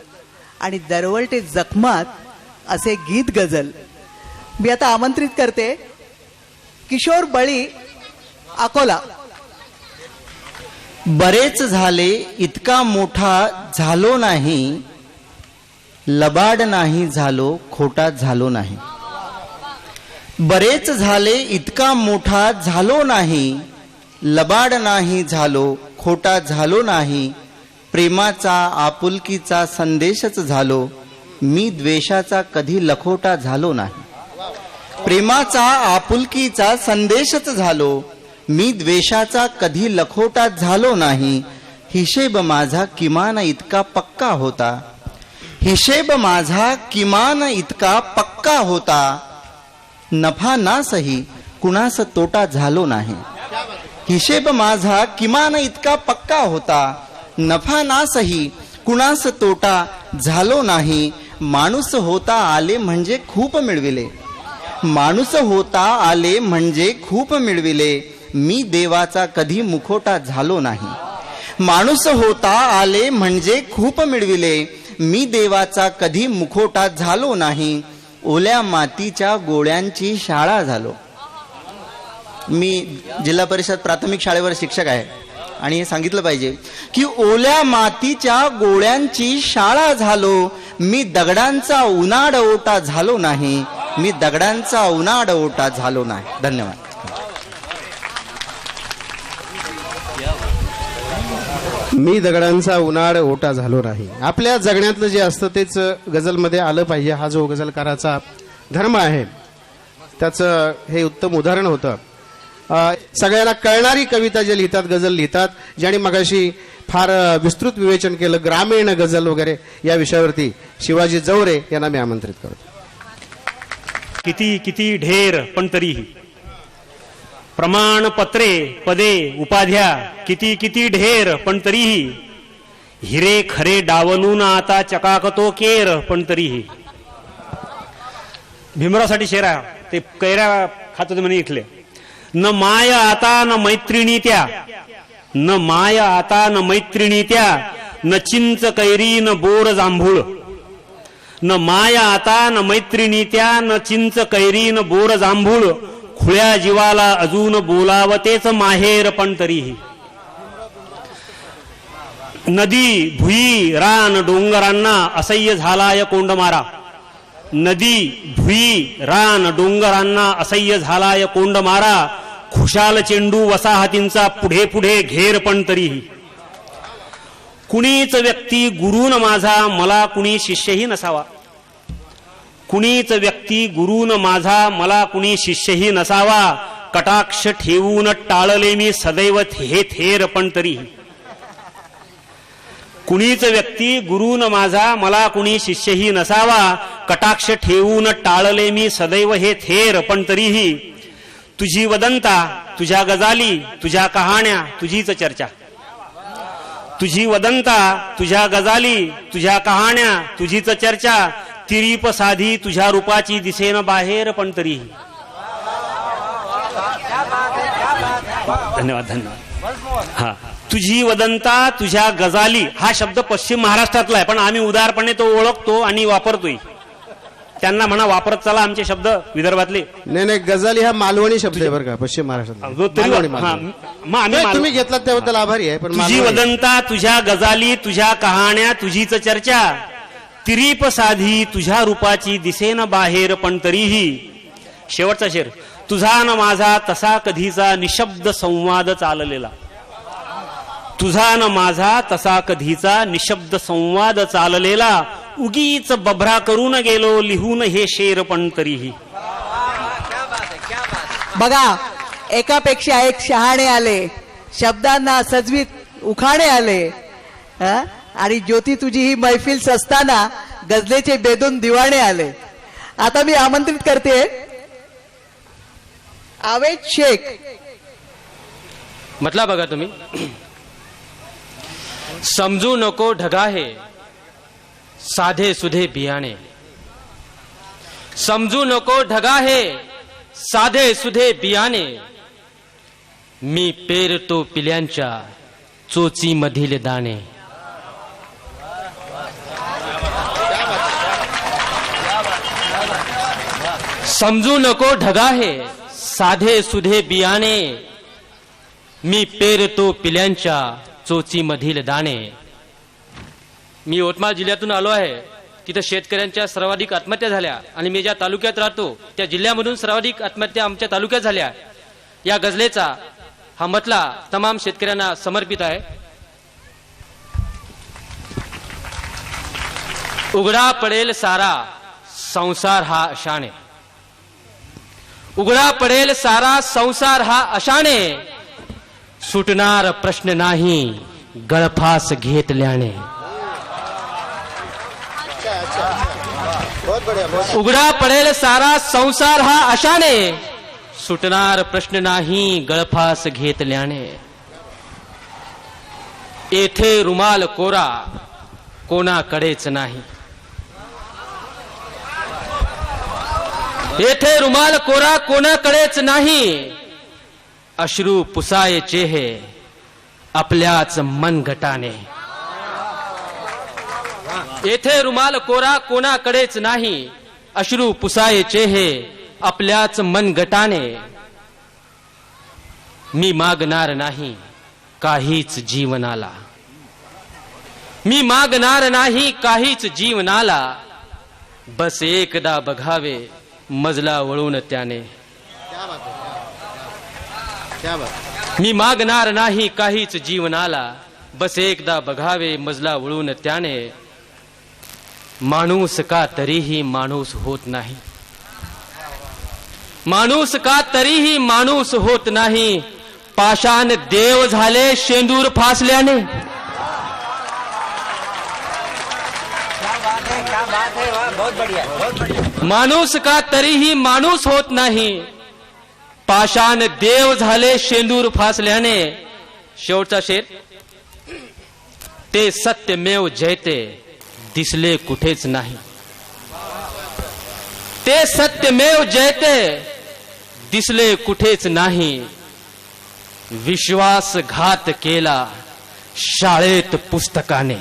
[SPEAKER 3] आणि दरवळते जखमात असे गीत गजल. मी आता आमंत्रित करते किशोर बळी, अकोला.
[SPEAKER 11] बरेच झाले इतका मोठा झालो नाही, लबाड नाही झालो खोटा झालो नाही. बरेच झाले इतका मोठा झालो नाही, लबाड नाही झालो खोटा झालो नाही. प्रेमाचा आपुलकीचा संदेशच झालो, मी द्वेषाचा कधी लखोटा झालो नाही. प्रेमाचा आपुलकीचा संदेशच झालो, मी द्वेषाचा कधी लखोटा झालो नाही. हिशेब माझा किमान इतका पक्का होता, हिशेब माझा किमान इतका पक्का होता. नफा ना सही कुणास तोटा झालो नाही. हिशेब माझा किमान इतका पक्का होता, नफा ना सही कुणास तोटा झालो नाही. माणूस होता आले म्हणजे खूप मिळविले, माणूस होता आले म्हणजे खूप मिळविले. मी देवाचा कधी मुखोटा झालो नाही. माणूस होता आले म्हणजे खूप मिळविले, मी देवाचा कधी मुखोटा झालो नाही. ओल्या मातीच्या गोळ्यांची शाळा झालो. मी जिल्हा परिषद प्राथमिक शाळेवर शिक्षक आहे आणि हे सांगितलं पाहिजे की ओल्या मातीच्या गोळ्यांची शाळा झालो. मी दगडांचा उन्हाळ ओटा झालो नाही. मी दगडांचा उन्हाळ ओटा झालो नाही. धन्यवाद.
[SPEAKER 1] मी दगडांचा उन्हाळ ओटा झालो नाही. आपल्या जगण्यातलं जे असतं तेच गझलमध्ये आलं पाहिजे. हा जो गझलकाराचा धर्म आहे त्याचं हे उत्तम उदाहरण होतं. सगळ्यांना कळणारी कविता जे लिहितात, गझल लिहितात, ज्याने मगाशी फार विस्तृत विवेचन केलं ग्रामीण गझल वगैरे या विषयावरती, शिवाजी जवरे यांना मी आमंत्रित करतो.
[SPEAKER 12] किती किती ढेर पण तरीही प्रमाणपत्रे पदे उपाध्या, किती किती ढेर पण तरीही हिरे खरे डावलून आता चकाकतो केर पण तरीही. भीमरावसाठी शेर आहे ते, कैऱ्या खात होते म्हणे इथले. न माया आता न मैत्रिणी त्या, न माया आता न मैत्रिणी त्या, न चिंच कैरी न बोर जांभूळ. न माया आता न मैत्रिणी त्या, न चिंच कैरी न बोर जांभूळ. खुळ्या जीवाला अजून बोलावतेच माहेर पण तरीही. नदी भुई रान डोंगरांना असह्य झालाय कोंडमारा. नदी भुई रान डोंगरांना असह्य झालाय कोंडमारा. खुशाल चेंडू वसाहतींचा पुढे पुढे घेर पण तरीही. कुणीच व्यक्ती गुरुन माझा मला कुणी शिष्यही नसावा. कुणीच व्यक्ती गुरुन माझा मला कुणी शिष्यही नसावा. कटाक्ष ठेवून टाळले मी सदैव हे थेर पण तरीही. कुणीच व्यक्ती गुरुन माझा मला कुणी शिष्यही नसावा. कटाक्ष ठेवून टाळले मी सदैव हे थेर पण तरीही. तुझी वदंता तुझ्या गजाली तुझ्या कहाण्या तुझीच चर्चा. तुझी वदंता तुझ्या गजाली तुझ्या कहाण्या तुझीच चर्चा. तिरीप साधी तुझ्या रूपाची दिसेन बाहेर पण तरीही. धन्यवाद धन्यवाद. हा, तुझी वदंता तुझ्या गजाली हा शब्द पश्चिम महाराष्ट्रातला आहे, पण आम्ही उदारपणे तो ओळखतो आणि वापरतोय. त्यांना म्हणा वापरत चला आमचे शब्द विदर्भातले.
[SPEAKER 1] नाही, गजाली हा मालवणी शब्द आहे बरं का, पश्चिम महाराष्ट्रात. तुम्ही घेतलात त्याबद्दल आभारी आहे. पण
[SPEAKER 12] तुझी वदंता तुझ्या गजाली तुझ्या कहाण्या तुझीच चर्चा. तिरीप साधी तुझ्या रूपाची दिसेन बाहेर पण तरीही. शेवटचा शेर. तुझा न माझा तसा कधीचा निशब्द संवाद चाललेला. तुझा न माझा तसा कधीचा निशब्द संवाद चाललेला. उगीच बभरा करून गेलो लिहून हे शेर पण तरीही.
[SPEAKER 3] बघा, एकापेक्षा एक शहाणे आले, शब्दांना सजवीत उखाणे आले. आणि ज्योती तुझी ही मैफिल सजताना गजलेचे बेदून दिवाणे आले. आता मी आमंत्रित करते आवेद शेख.
[SPEAKER 13] म्हटला बघा तुम्ही. समजू नको ढगाहे साधे सुधे बियाणे. समजू नको ढगाहे साधे सुधे बियाणे. मी पेरतो पिल्यांच्या चोची मधील दाणे. समजू नको ढगाहे साधे सुधे बियाणे. मी पेरतो पिल्यांच्या चोची मधील दाणे. मी यवतमाळ जिल्ह्यातून आलो आहे. तिथं शेतकऱ्यांच्या सर्वाधिक आत्महत्या झाल्या आणि मी ज्या तालुक्यात राहतो त्या जिल्ह्यामधून सर्वाधिक आत्महत्या आमच्या तालुक्यात झाल्या. या गझलेचा हा मतला तमाम शेतकऱ्यांना समर्पित आहे. उघडा पडेल सारा संसार हा अशाने. उघडा पडेल सारा संसार हा अशाने. सुटणार प्रश्न नाही गळफास घेतल्याने. उघडा पडेल सारा संसार हा अशाने. सुटणार प्रश्न नाही गळफास घेतल्याने. येथे रुमाल कोरा कोणाकडेच नाही. येथे रुमाल कोरा कोणाकडेच नाही. अश्रू पुसायचे हे आपल्याच मनगटाने. येथे रुमाल कोरा कोणाकडेच नाही, अश्रू पुसायचे हे आपल्याच मनगटाने. मी मागणार नाही काहीच जीवनाला, मी मागणार नाही काहीच जीवनाला, बस एकदा बघावे मजला वळून त्याने. मी मागणार नाही काहीच जीवनाला, बस एकदा बघावे मजला वळून त्याने. माणूस का तरीही माणूस होत नाही, माणूस का तरीही माणूस होत नाही, पाषाण देव झाले शेंदूर फासल्याने. माणूस का तरीही माणूस होत नाही, पाषाण देव झाले शेंदूर फासल्याने. शेवटचा शेर. ते सत्यमेव जयते दिसले कुठेच नाही, ते सत्यमेव जयते दिसले कुठेच नाही. विश्वासघात केला शाळेत पुस्तकाने.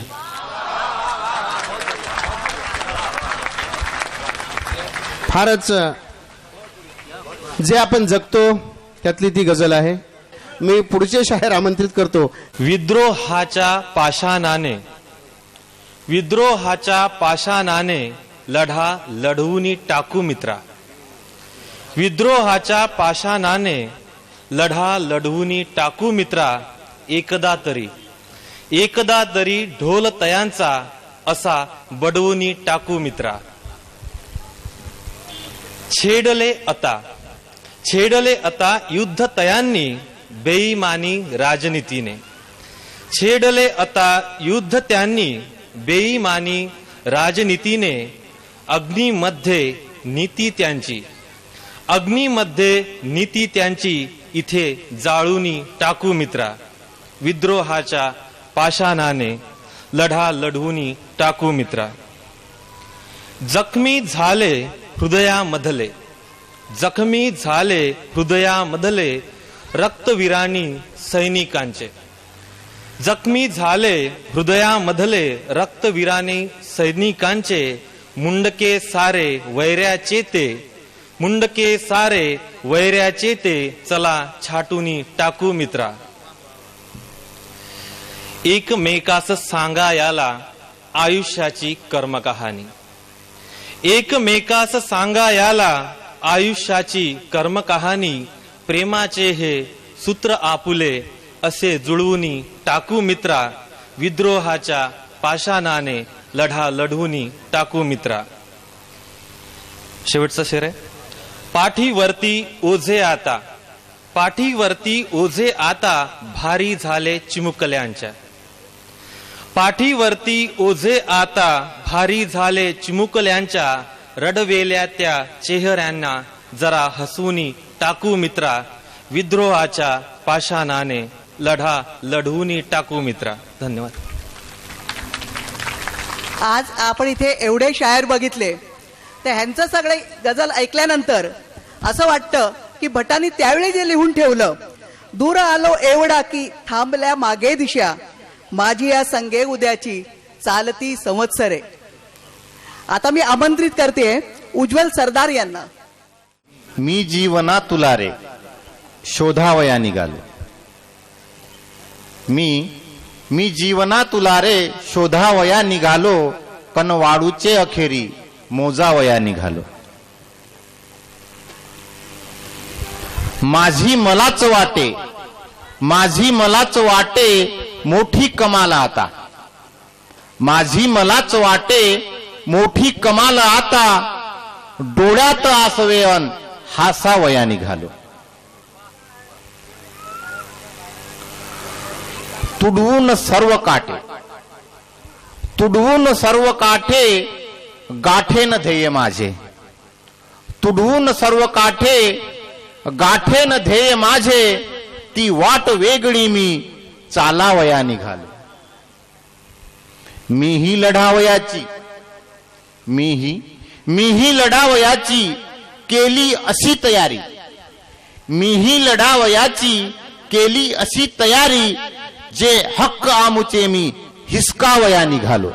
[SPEAKER 1] फारच जे आपण जगतो त्यातली ती गझल आहे. मी पुढचे शायर आमंत्रित करतो.
[SPEAKER 14] विद्रोहाच्या पाषाणाने, विद्रोहाच्या पाषाणाने लढा लढवून टाकू मित्रा. विद्रोहाच्या पाषाणाने लढा लढवून टाकू मित्रा. एकदा तरी ढोल तयांचा असा बडवून टाकू मित्रा. छेडले आता युद्ध तयांनी बेईमानी राजनीतीने. छेडले आता युद्ध त्यांनी बेईमानी राजनीतीने. अग्नीमध्ये नीती त्यांची, अग्नीमध्ये नीती त्यांची इथे जाळूनी टाकू मित्रा. विद्रोहाच्या पाषाणाने लढा लढवूनी टाकू मित्रा. जखमी झाले हृदयामधले, जखमी झाले हृदयामधले रक्तवीरानी सैनिकांचे. जखमी झाले हृदयामधले रक्तवीरानी सैनिकांचे. मुंडके सारे वैऱ्याचे ते, मुंडके सारे वैऱ्याचे ते. चला छाटूनी टाकू मित्रा. एकमेकास सांगा याला आयुष्याची कर्मकहाणी. एकमेकास सांगा याला आयुष्याची कर्मकहाणी. प्रेमाचे हे सूत्र आपुले असे जुळवूनी टाकू मित्रा. विद्रोहाच्या पाषाणाने लढा लढवूनी टाकू मित्रा. शेवटचा शेर आहे. पाठीवरती ओझे आता, पाठीवरती ओझे आता भारी झाले चिमुकल्यांच्या. पाठीवरती ओझे आता भारी झाले चिमुकल्यांच्या. रडवेल्या त्या चेहऱ्यांना जरा हसवूनी टाकू मित्रा. विद्रोहाच्या पाषाणाने लढा लढवूनी टाकू मित्रा. धन्यवाद.
[SPEAKER 3] आज आपण इथे एवढे शायर बघितले, तर ह्यांचं सगळे गझल ऐकल्यानंतर असं वाटतं की भटांनी त्यावेळी जे लिहून ठेवलं, दूर आलो एवढा की थांबल्या मागे दिशा, माझी या संगे उद्याची चालती संवत्सरे. आता मी आमंत्रित करते उज्ज्वल सरदार यांना.
[SPEAKER 15] मी जीवना तुला रे शोधावया निघालो. मी जीवना तुला रे शोधावया निघालो. कनवाडूचे अखेरी मोजावया निघालो. माझी मलाच वाटे, माझी मलाच वाटे मोठी कमाल आता. माझी मलाच वाटे मोठी कमाल आता. डोळ्यात आसवेन हासावया निघालो. तुडवून सर्व काटे, तुडवून सर्व काठे गाठेन ध्येय माझे. तुडवून सर्व काठे गाठेन ध्येय माझे. ती वाट वेगळी मी चालावया निघालो. मीही लढावयाची, मीही लढावयाची केली अशी तयारी. मीही लढावयाची केली अशी तयारी, जे हक्क आमुचे मी हिसकावया निघालो.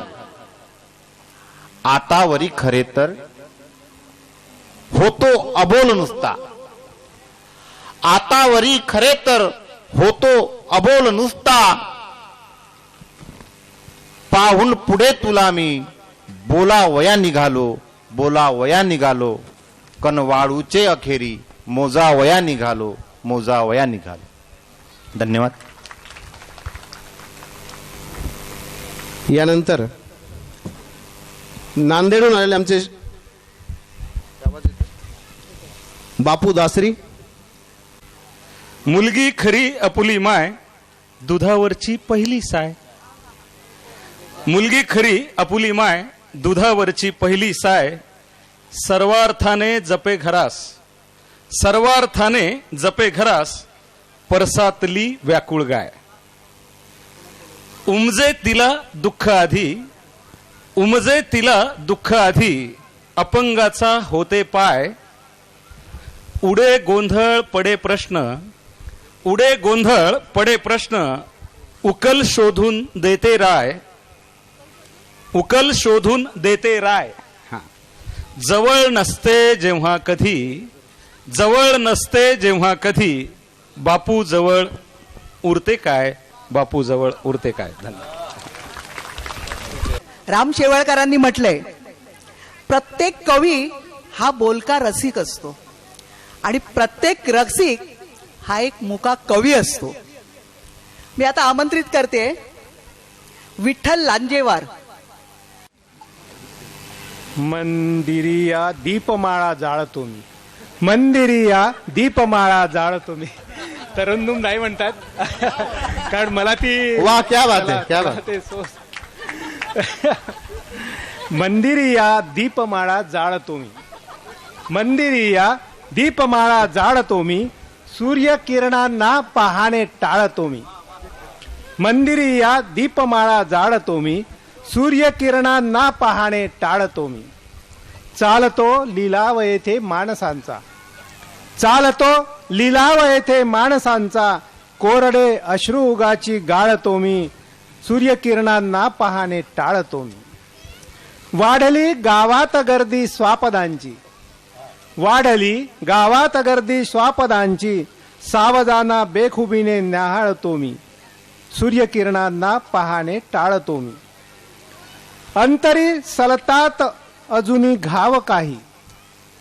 [SPEAKER 15] आतावरी खरे तर होतो अबोल नुसता, आतावरी खरे तर होतो अबोल नुसता. पाहून पुढे तुला मी बोलावया निघालो, बोलावया निघालो. कनवाळूचे अखेरी मोजावया निघालो, मोजावया निघालो. धन्यवाद.
[SPEAKER 1] यानंतर नांदेडहून आलेले आमचे बापू दासरी.
[SPEAKER 2] मुलगी खरी आपुली माय, दुधावरची पहिली साय. मुलगी खरी आपुली माय, दुधावरची पहिली साय. सर्वार्थाने जपे घरास, सर्वार्थाने जपे घरास. परसातली व्याकुळ गाय. उमजे तिला दुःख आधी, उमजे तिला दुःख आधी. अपंगाचा होते पाय. उडे गोंधळ पडे प्रश्न, उडे गोंधळ पडे प्रश्न. उकल शोधून देते राय, उकल शोधून देते राय. जवळ नसते जेव्हा कधी, जवळ नसते जेव्हा कधी. बापू जवळ उरते काय, बापू जवळ उरते काय. धन्यवाद.
[SPEAKER 3] राम शेवाळकरांनी म्हटलंय, प्रत्येक कवी हा बोलका रसिक असतो आणि प्रत्येक रसिक हा एक मुका कवी असतो. मी आता आमंत्रित करते विठ्ठल लांजेवार.
[SPEAKER 10] मंदिरिया दीपमाळा जाळतो मी, मंदिरिया दीपमाळा जाळतो मी. तरंदुम नाही म्हणतात कारण मला ती
[SPEAKER 1] वा क्या बात है, क्या बात.
[SPEAKER 10] मंदिरिया दीपमाळा जाळतो मी, मंदिरिया दीपमाळा जाळतो मी. सूर्य किरणांना पाहणे टाळतो मी, मंदिरिया दीपमाळा जाळतो मी. सूर्य किरणांना पाहणे टाळतो मी. चालतो लिलाव येथे माणसांचा, चालतो लिलाव येथे माणसांचा. कोरडे अश्रू उगाची गाळतो मी. सूर्यकिरणांना पाहणे टाळतो मी. वाढली गावात गर्दी स्वापदांची, वाढली गावात गर्दी स्वापदांची. सावधाना बेखुबीने न्याहाळतो मी. सूर्यकिरणांना पाहणे टाळतो मी. अंतरी सलतात अजूनी घाव काही,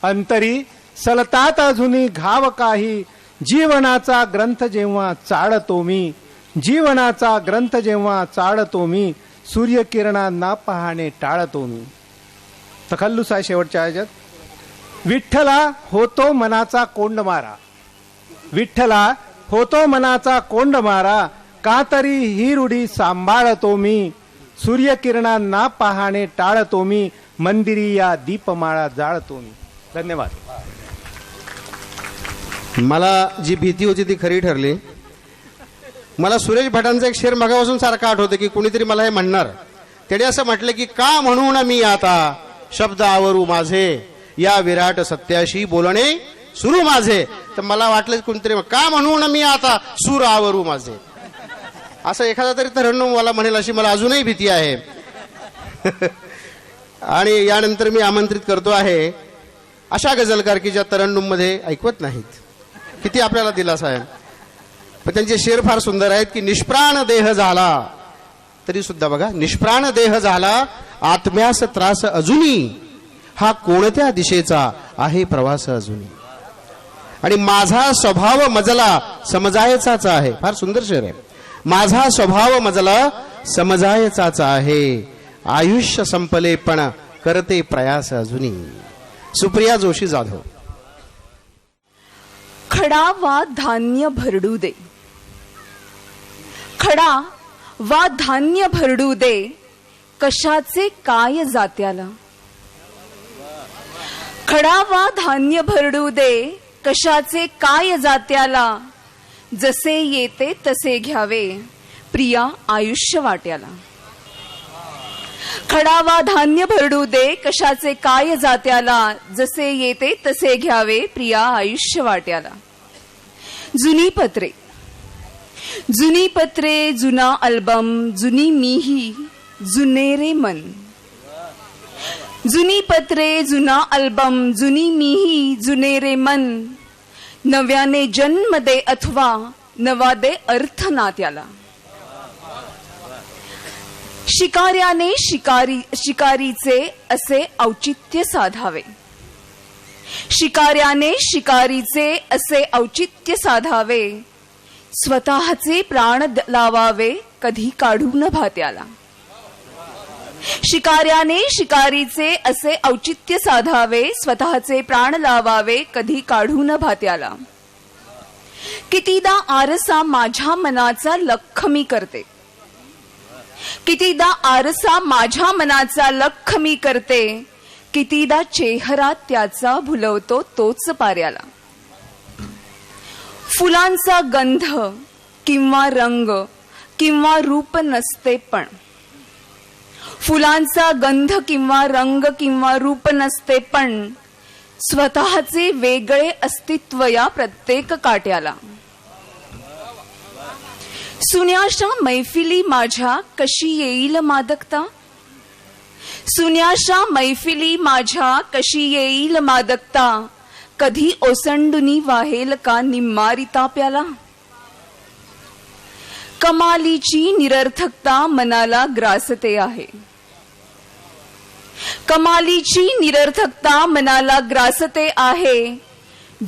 [SPEAKER 10] अंतरी सलतात अजूनी घाव काही. जीवनाचा ग्रंथ जेव्हा चाळतो मी, जीवनाचा ग्रंथ जेव्हा चाळतो मी. सूर्यकिरणांना पाहणे टाळतो मी. तखल्लुस आहे शेवटच्या ह्याच्यात. विठ्ठला होतो मनाचा कोंड मारा, विठ्ठला होतो मनाचा कोंड मारा. का तरी ही रूढी सांभाळतो मी. सूर्यकिरणांना पाहणे टाळतो मी. मंदिरिया दीपमाळा जाळतो मी. धन्यवाद.
[SPEAKER 1] मला जी भीती होती ती खरी ठरली. मला सुरेश भटांचा एक शेर मगापासून सारखा आठवते की कुणीतरी मला हे म्हणणार. त्याने असं म्हटलं की का म्हणून मी आता शब्द आवरू माझे, या विराट सत्याशी बोलणे सुरू माझे. तर मला वाटलं कुणीतरी का म्हणून मी आता सूर आवरू माझे, असं एखादा तरी तरण्णुम मला म्हणेल अशी मला अजूनही भीती आहे. आणि यानंतर मी आमंत्रित करतो आहे अशा गझलकार की ज्या तरण्णुम मध्ये ऐकवत नाहीत. किती आपल्याला दिलासा आहे. पण त्यांचे शेर फार सुंदर आहेत की निष्प्राण देह झाला तरी सुद्धा बघा, निष्प्राण देह झाला आत्म्यास त्रास अजूनी. हा कोणत्या दिशेचा आहे प्रवास अजूनी. आणि माझा स्वभाव मजला समजायचाच आहे. फार सुंदर शेर आहे. माझा स्वभाव मजला समजायचाच आहे. आयुष्य संपले पण करते प्रयास अजूनी. सुप्रिया जोशी जाधव.
[SPEAKER 9] खडा वा धान्य भरडू दे, खडा वा धान्य भरडू दे. कशाचे काय जात्याला, खडा वा धान्य भरडू दे. कशाचे काय जात्याला. जसे येते तसे घ्यावे प्रिया आयुष्य वाट्याला. खडा वा धान्य भरडू दे. कशाचे काय जात्याला. जसे येते तसे घ्यावे प्रिया आयुष्य वाट्याला.
[SPEAKER 16] जुनी पत्रे, जुनी पत्रे, जुना अल्बम, जुनी मीही, जुने रे मन. जुनी पत्रे, जुना अल्बम, जुनी मीही, जुने रे मन. नव्याने जन्म दे अथवा नवा दे अर्थ ना त्याला. शिकाऱ्याने शिकारीचे असे औचित्य साधावे. शिकाऱ्याने शिकारीचे असे औचित्य साधावे. स्वतःचे प्राण लावावे कधी काढून भात्याला. शिकाऱ्याने शिकारीचे असे औचित्य साधावे. स्वतःचे प्राण लावावे कधी काढून भात्याला. कितीदा आरसा माझ्या मनाचा लख मी करते. कितीदा आरसा माझ्या मनाचा लख मी करते. कितीदा चेहरा त्याचा भुलवतो तोच पाऱ्याला. फुलांचा गंध किंवा रंग किंवा रूप नसते पण. फुलांचा गंध किंवा रंग किंवा रूप नसते पण. स्वतःचे वेगळे अस्तित्व या प्रत्येक काट्याला. सुन्याशा मैफिली माझ्या कशी येईल मादकता. सुन्याशा मैफिली माझ्या कशी येईल मादकता. कधी ओसंडुनी वाहेल का निम्मारी ताप्याला. कमालीची निरर्थकता मनाला ग्रासते आहे. कमालीची निरर्थकता मनाला ग्रासते आहे.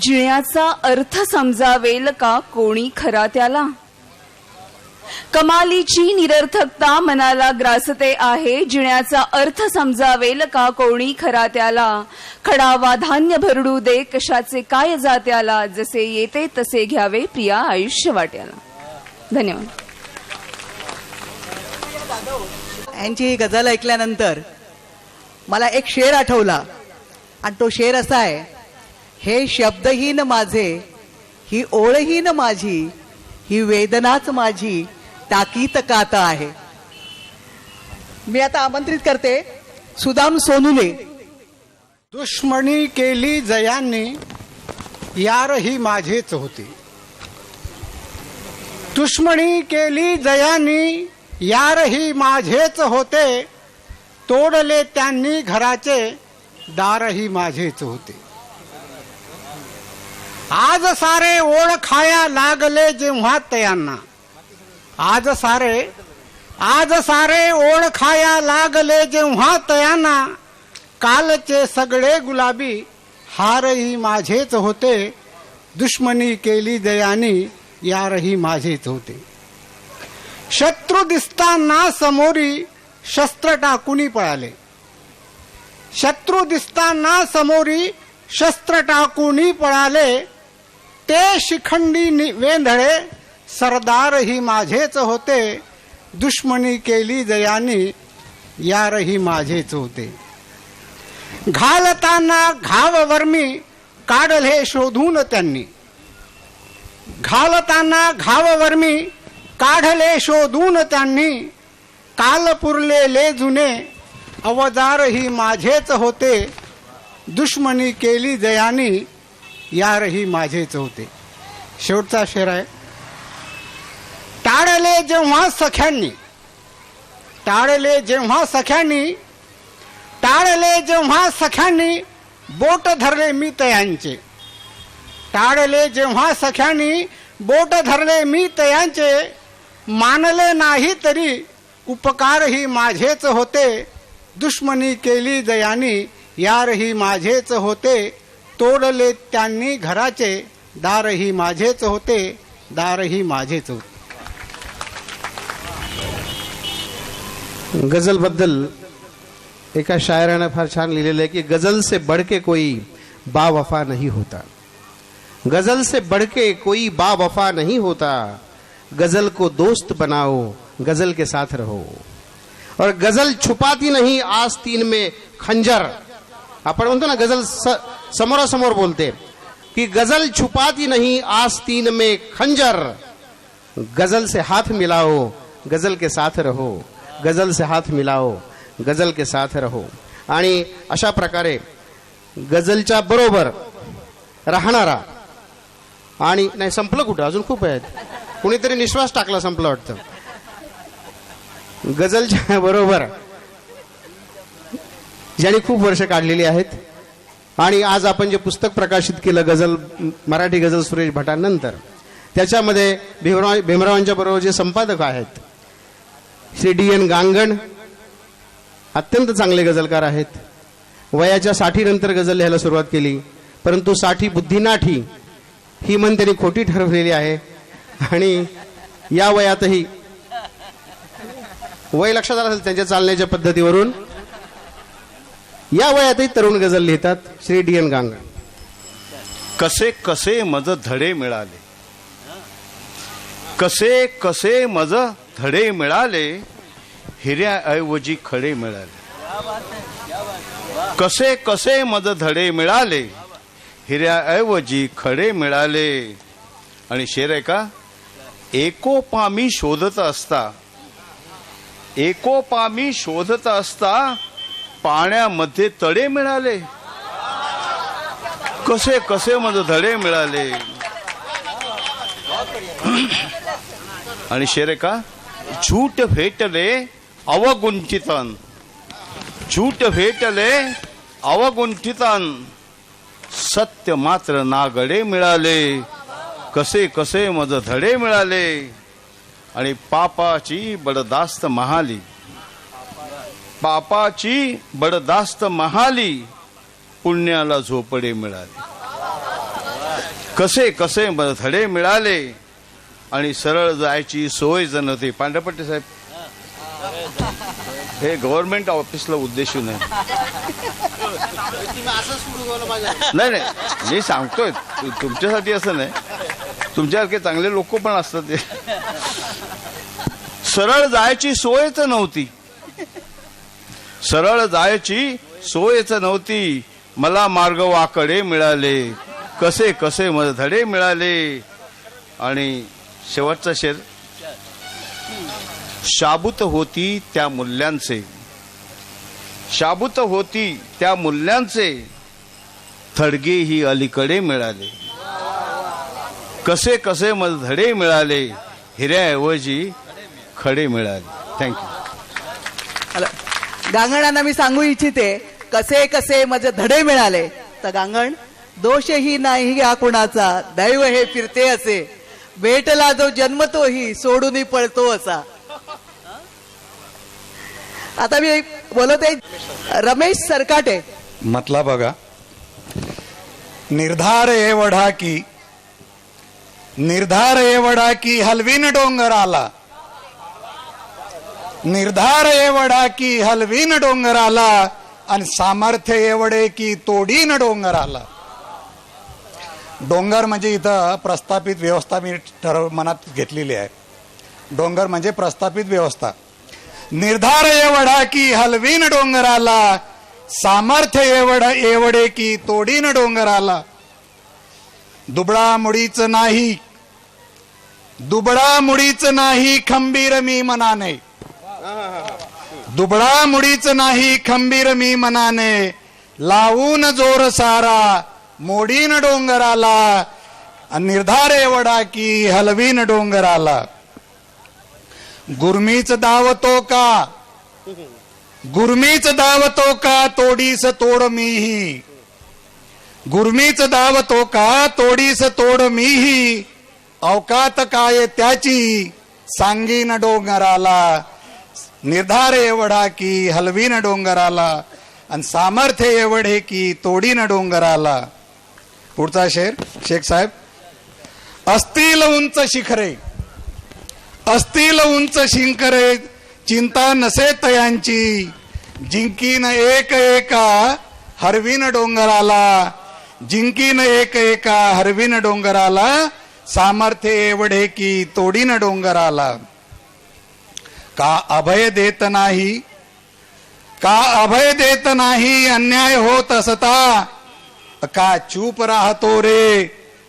[SPEAKER 16] जिण्याचा अर्थ समजावेल का कोणी खरा त्याला. कमालीची निरर्थकता मनाला ग्रासते आहे. जिण्याचा अर्थ समजावेल का कोणी खरा त्याला. खडावा धान्य भरडू दे कशाचे काय जात्याला. जसे येते तसे घ्यावे प्रिया आयुष्य वाट्याला. धन्यवाद.
[SPEAKER 3] यांची ही गझल ऐकल्यानंतर मला एक शेर आठवला आणि तो शेर असा आहे. हे शब्दहीन माझे, ही ओळहीन माझी, ही वेदनाच माझी ताकीत काता आहे. मी आता आमंत्रित करते सुदाम सोनुले.
[SPEAKER 10] दुश्मनी केली जयांनी यार ही माझेच होते. दुश्मनी केली जयांनी यार ही माझेच होते. तोडले त्यांनी घराचे दारही माझेच होते. आज सारे ओळखाया लागले जेव्हा तयांना. आज सारे ओळखाया लागले जेव्हा तयांना. कालचे सगळे गुलाबी हारही माझेच होते. दुश्मनी केली दयानी यारही माझेच होते. शत्रू दिसताना समोरी शस्त्र टाकूनी पळाले. शत्रू दिसताना समोरी शस्त्र टाकूनी पळाले. ते शिखंडी वेंधळे सरदारही माझेच होते. दुश्मनी केली दयानी यारही माझेच होते. घालताना घाव वर्मी काढले शोधून त्यांनी. घालताना घाव वर्मी काढले शोधून त्यांनी. काल पुरलेले जुने अवजारही माझेच होते. दुश्मनी केली दयानी यारही माझेच होते. शेवटचा शेर आहे. टाळले जेव्हा सख्यांनी, टाळले जेव्हा सख्यांनी, टाळले जेव्हा सख्यांनी बोट धरले मी तयांचे. टाळले जेव्हा सख्यांनी बोट धरले मी तयांचे. मानले नाही तरी उपकारही माझेच होते. दुश्मनी केली दयानी यारही माझेच होते. तोडले त्यांनी घराचे दारही माझेच होते. दारही माझेच होते.
[SPEAKER 1] गजल बद्दल एका शायराने फार छान लिहिलेलं आहे की गजल से बढ़के कोई बावफा नहीं होता. गजल से बढ़के कोई बावफा नहीं होता. गजल को दोस्त बनाओ, गजल के साथ रहो. और गजल छुपाती नहीं आस्तीन में खंजर. आपण म्हणतो ना गजल समोरासमोर बोलते कि गजल छुपाती नहीं आस्तीन में खंजर. गजल से हाथ मिलाओ, गजल के साथ रहो. गजल से हाथ मिलाओ, गजल के साथ रहो. आणि अशा प्रकारे गजलच्या बरोबर राहणारा आणि नाही संपलं कुठं, अजून खूप आहेत. कुणीतरी निश्वास टाकला, संपलं वाटतं. गझलच्या बरोबर ज्यांनी खूप वर्ष काढलेली आहेत आणि आज आपण जे पुस्तक प्रकाशित केलं गझल, मराठी गझल सुरेश भटांनंतर, त्याच्यामध्ये भीमरावांच्या बरोबर जे संपादक आहेत श्री D.N. गांगण, अत्यंत चांगले गझलकार आहेत. वयाच्या 60 नंतर गझल लिहायला सुरुवात केली, परंतु 60 बुद्धिनाठी ही म्हण त्यांनी खोटी ठरवलेली आहे. आणि या वयातही, वय लक्षात आलं असेल त्यांच्या चालण्याच्या पद्धतीवरून, या वयातही तरुण गझल लिहितात श्री D.N. गांगण.
[SPEAKER 17] कसे कसे मज धडे मिळाले, कसे कसे मज धडे मिळाले, हिऱ्याऐवजी खडे मिळाले. कसे कसे मज धडे मिळाले, हिऱ्याऐवजी खडे मिळाले. आणि शेर आहे का, एकोपामी शोधत असता, एकोपामी शोधत असता, पाण्यामध्ये तडे मिळाले. कसे कसे मज धडे मिळाले. आणि शेर आहे का, झूट भेटले अवगुंठितन, झूट भेटले अवगुंठितन, सत्य मात्र नागडे मिळाले. कसे कसे मज धडे मिळाले. आणि पापाची बडदास्त महाली, पापाची बडदास्त महाली, पुण्याला झोपडे मिळाले. कसे कसे मज धडे मिळाले. आणि सरळ जायची सोय जण होती. पांढरपट्टे साहेब, हे गव्हर्नमेंट ऑफिसला उद्देशून आहे. नाही नाही, मी सांगतोय तुमच्यासाठी, असं नाही, तुमच्यासारखे चांगले लोक पण असतात. ते सरळ जायची सोयच नव्हती, सरळ जायची सोयच नव्हती, मला मार्ग वाकडे मिळाले. कसे कसे मज धडे मिळाले. आणि शेवटचा शेर, शाबूत होती त्या मूल्यांचे, शाबूत होती त्या मूल्यांचे, थडगे ही अलीकडे मिळाले. कसे कसे मज धडे मिळाले, हिऱ्याऐवजी खडे मिळाले. थँक्यू.
[SPEAKER 3] गांगणांना मी सांगू इच्छिते, कसे कसे मज धडे मिळाले. तर गांगण, दोषही नाही या कुणाचा, दैव हे फिरते असे, भेटला जो जन्मतोही सोडून पळतो असा. आता मी बोलत आहे रमेश सरकाटे.
[SPEAKER 18] म्हटला बघा, निर्धार एवढा की, निर्धार एवढा की हलवीन डोंगराला, निर्धार एवढा की हलवीन डोंगराला, आणि सामर्थ्य एवढे की तोडीन डोंगराला. डोंगर म्हणजे इथं प्रस्थापित व्यवस्था मी मनात घेतलेली आहे. डोंगर म्हणजे प्रस्थापित व्यवस्था. निर्धार एवढा की हलवीन डोंगराला, सामर्थ्य एवढे की तोडीन डोंगराला. दुबळा मुडीच नाही, दुबळा मुडीच नाही खंबीर मी मनाने, दुबळा मुडीच नाही खंबीर मी मनाने, लावून जोर सारा मोडीन डोंगराला, निर्धार एवढा की हलवीन डोंगराला. गुरमीच दावतो का, गुरमीच दावतो का तोडीस तोड मीही, गुरमीच दावतो का तोडीस तोड मीही, अवकात काय त्याची सांगीन डोंगराला. निर्धार एवढा की हलवीन डोंगराला, आणि सामर्थ्य एवढे की तोडीन डोंगराला. पुढचा शेर शेख साहेब. असतील उंच शिखरे, असतील उंच शिंकरे, चिंता नसे तयांची, जिंकीन एक एका हरवीन डोंगराला, जिंकीन एक एका हरवीन डोंगराला, सामर्थ्य एवढे की तोडीन डोंगराला. का अभय देत नाही, का अभय देत नाही अन्याय होत असता, का चूप राहतो रे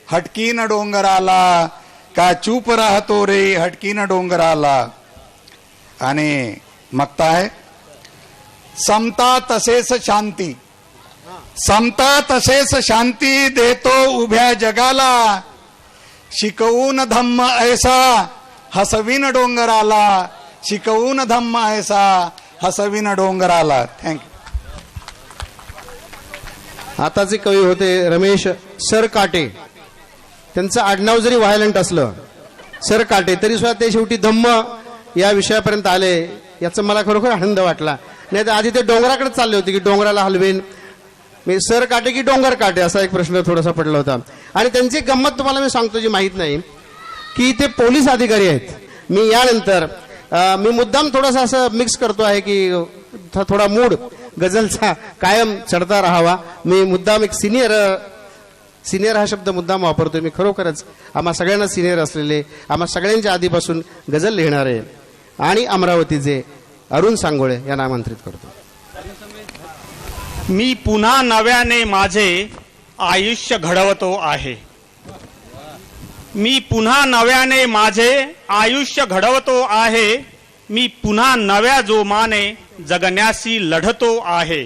[SPEAKER 18] हटकीन डोंगराला, का चूप राहतो रे हटकीन डोंगराला. आणि मगता आहे, समता तसेच शांती, समता तसेच शांती देतो उभ्या जगाला, शिकवून धम्म ऐसा हसविन डोंगराला, शिकवून धम्म ऐसा हसविन डोंगराला. थँक्यू.
[SPEAKER 1] आताचे कवी होते रमेश सर काटे. त्यांचं आडनाव जरी व्हायलंट असलं सर काटे, तरी सुद्धा ते शेवटी धम्म या विषयापर्यंत आले. याचा मला खरोखर आनंद वाटला. नाही तर आधी ते डोंगराकडे चालले होते की डोंगराला हलवेन. मी सर काटे की डोंगर काटे असा एक प्रश्न थोडासा पडला होता. आणि त्यांची गंमत तुम्हाला मी सांगतो जी माहीत नाही, की ते पोलीस अधिकारी आहेत. मी यानंतर मी मुद्दाम थोडासा असं मिक्स करतो आहे की थोडा मूड गझलचा कायम चढता राहावा. मी मुद्दाम एक सिनियर हा शब्द मुद्दाम वापरतोय. मी खरोखरच आम्हा सगळ्यांना सिनियर असलेले, आम्हा सगळ्यांच्या आधीपासून गझल लिहिणारे आणि अमरावतीचे अरुण सांगोळे यांना आमंत्रित करतो.
[SPEAKER 12] मी पुन्हा नव्याने माझे आयुष्य घडवतो आहे. मी पुन्हा नव्याने माझे आयुष्य घडवतो आहे. मी पुन्हा नव्या जोमाने जगण्याशी लढतो आहे.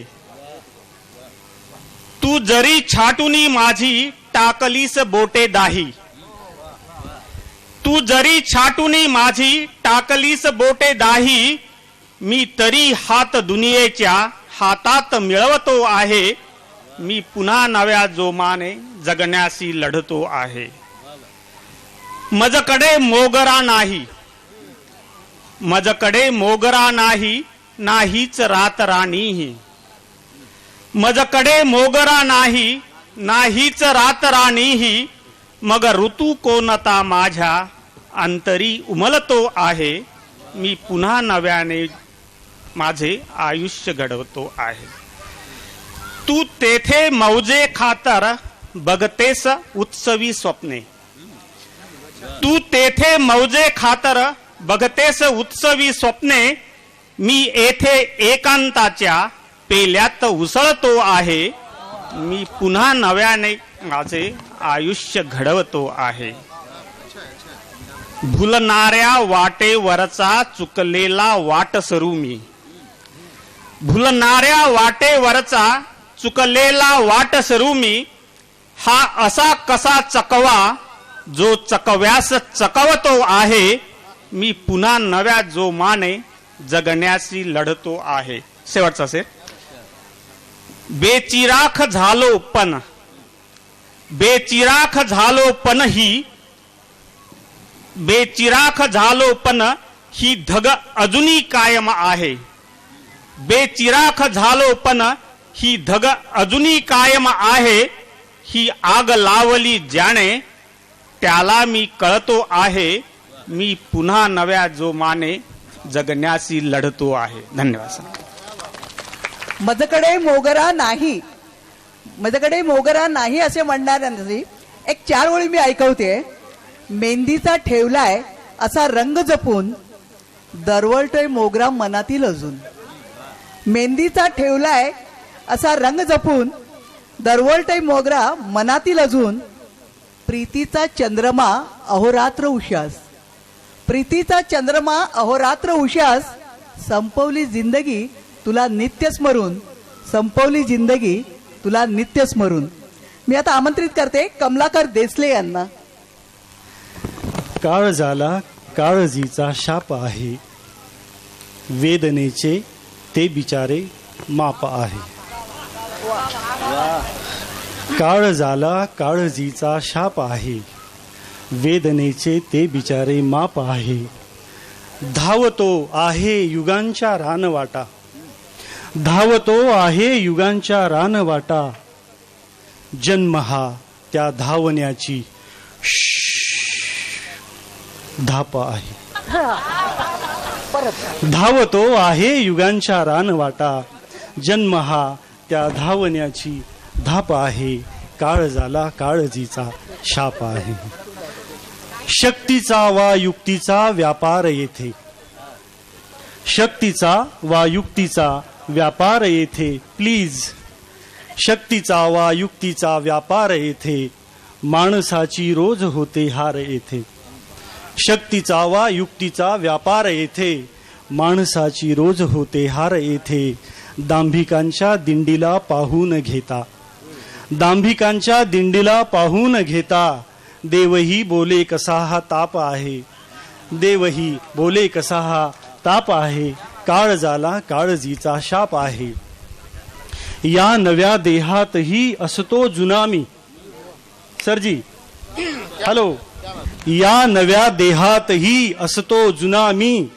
[SPEAKER 12] तू जरी छाटुनी माझी टाकलीस बोटे दाही, तू जरी छाटुनी माझी टाकलीस बोटे दाही, मी तरी हात दुनियेच्या हातात मिळवतो आहे. मी पुन्हा नव्या जोमाने जगण्याशी लढतो आहे. मजकडे मोगरा नाही, मजकडे मोगरा नाही, नाहीच रात राणीही. मजकडे मोगरा नाही, नाहीच रात राणीही. मग ऋतू कोणता माझ्या अंतरी उमलतो आहे. मी पुन्हा नव्याने माझे आयुष्य घडवतो आहे. तू तेथे मौजे खातर बघतेस उत्सवी स्वप्ने, तू तेथे मौजे खातर बघतेस उत्सवी स्वप्ने. मी येथे एकांताच्या पेल्यात उसळतो आहे. मी पुन्हा नव्याने माझे आयुष्य घडवतो आहे. भुलणाऱ्या वाटेवरचा चुकलेला वाटसरू मी, भुलणाऱ्या वाटेवरचा चुकलेला वाटसरू मी. हा असा कसा चकवा जो चकव्यास चकवतो आहे. मी पुन्हा नव्या जोमाने जगण्याशी लढतो आहे. शेवटचा असेल. बेचिराख झालो पण, बेचिराख झालो पण ही, बेचिराख झालो पण ही धग अजूनही कायम आहे. बेचिराख झालो पण ही धग अजूनही कायम आहे. ही आग लावली ज्याने त्याला मी कळतो आहे. मी पुन्हा नव्या जोमाने जगण्याशी लढतो आहे. धन्यवाद.
[SPEAKER 3] मजकडे मोगरा नाही, मजकडे मोगरा नाही असे म्हणणाऱ्यांची एक 4 ओळी मी ऐकवते. मेहंदीचा ठेवलाय असा रंग जपून, दरवळतोय मोगरा मनातील अजून. मेहंदीचा ठेवलाय असा रंग जपून, दरवळतोय मोगरा मनातील अजून. प्रीतीचा चंद्रमा अहोरात्र उश्यास, प्रीतीचा चंद्रमा अहोरात्र उश्यास. संपवली जिंदगी तुला नित्य स्मरून, संपवली जिंदगी तुला नित्य स्मरून. मी आता आमंत्रित करते कमलाकर देसले यांना.
[SPEAKER 19] काळजाला काळजीचा शाप आहे, वेदनेचे ते बिचारे माप आहे. काळजाला काळजीचा शाप आहे, वेदनेचे ते बिचारे माप आहे. धावतो आहे युगांच्या रानवाटा, धावतो आहे युगांच्या रानवाटा. जन्म हा त्या धावण्याची धाप आहे. धावतो आहे युगांच्या रानवाटा. जन्म हा त्या धावण्याची धाप आहे. काळजाला काळजीचा शाप आहे. शक्तीचा वा युक्तीचा व्यापार येथे, शक्तीचा वा युक्तीचा व्यापार येथे. प्लीज, शक्तीचा वा युक्तीचा व्यापार येथे. माणसाची रोज होते हार येथे. शक्तीचा वा युक्तीचा व्यापार येथे. माणसाची रोज होते हार येथे. दांभिकांच्या दिंडीला पाहून घेता, दांभिकांच्या दिंडीला पाहून घेता. देवही बोले कसा हा ताप आहे, देवही बोले कसा हा ताप आहे, काळजाला काळजीचा शाप आहे. या नव्या देहातही असतो जुना मी. सरजी हॅलो. या नव्या देहातही असतो जुना मी,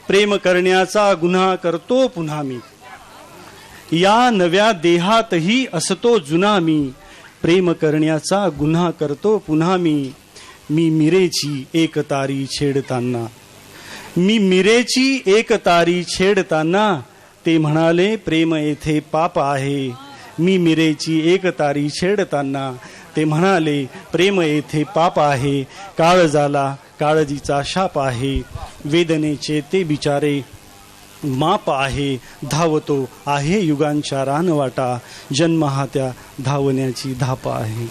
[SPEAKER 19] प्रेम करण्याचा गुन्हा करतो पुन्हा मी. या नव्या देहातही असतो जुना मी, प्रेम करण्याचा गुन्हा करतो पुन्हा मी. मी मिरेची एक तारी छेडताना, मी मिरेची एक तारी छेडताना, ते म्हणाले प्रेम येथे पाप आहे. मी मिरेची एक तारी छेडताना, ते म्हणाले प्रेम येथे पाप आहे. काळजाला काळजीचा शाप आहे, वेदनेचे ते बिचारे माप आहे. धावतो आहे युगांच्या रानवाटा, जन्म हा त्या धावण्याची धाप आहे.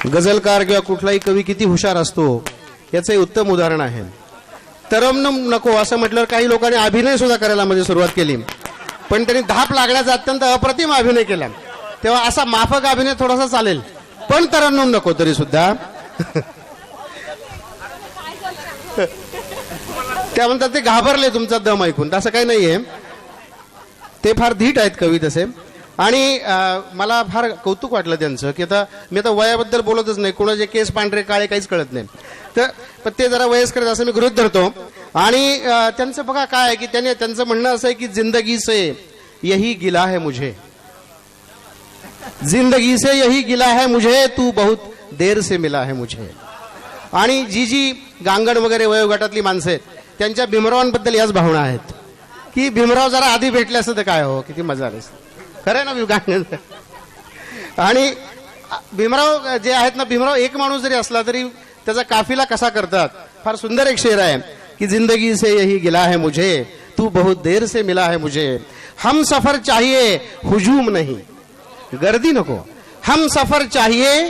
[SPEAKER 1] गझलकार किंवा कुठलाही कवी किती हुशार असतो याचं उत्तम उदाहरण आहे. तरमणं नको असं म्हटल्यावर काही लोकांनी अभिनय सुद्धा करायला मध्ये सुरुवात केली, पण त्यांनी धाप लागण्याचा अत्यंत अप्रतिम अभिनय केला. तेव्हा असा माफक अभिनय थोडासा चालेल, पण तरमणं नको तरी सुद्धा. त्या म्हणतात ते घाबरले तुमचा दम ऐकून, तसं काही नाहीये. ते फार धीट आहेत कवी तसे. आणि मला फार कौतुक वाटलं त्यांचं, की आता मी आता वयाबद्दल बोलतच नाही, कोणाचे केस पांढरे काळे काहीच कळत नाही, तर पण ते जरा वयस्कर असं मी गृहीत धरतो. आणि त्यांचं बघा काय आहे की त्यांचं म्हणणं असं आहे की जिंदगी से यही गिला है मुझे, जिंदगी से यही गिला है मुझे, तू बहुत देर से मिला है मुझे. आणि जी गांगण वगैरे वयोगटातली माणसं आहेत त्यांच्या भीमरावांबद्दल याच भावना आहेत की भीमराव जरा आधी भेटले असतं तर काय हो, किती मजा आली. खरं ना गांगण. आणि भीमराव जे आहेत ना, भीमराव एक माणूस जरी असला तरी त्याचा काफिला कसा करतात. फार सुंदर एक शेर आहे की जिंदगी से यही गिला है मुझे, तू बहुत देर से मिला है मुझे. हम सफर चाहिए हुजूम नहीं, गर्दी नको. हम सफर चाहिए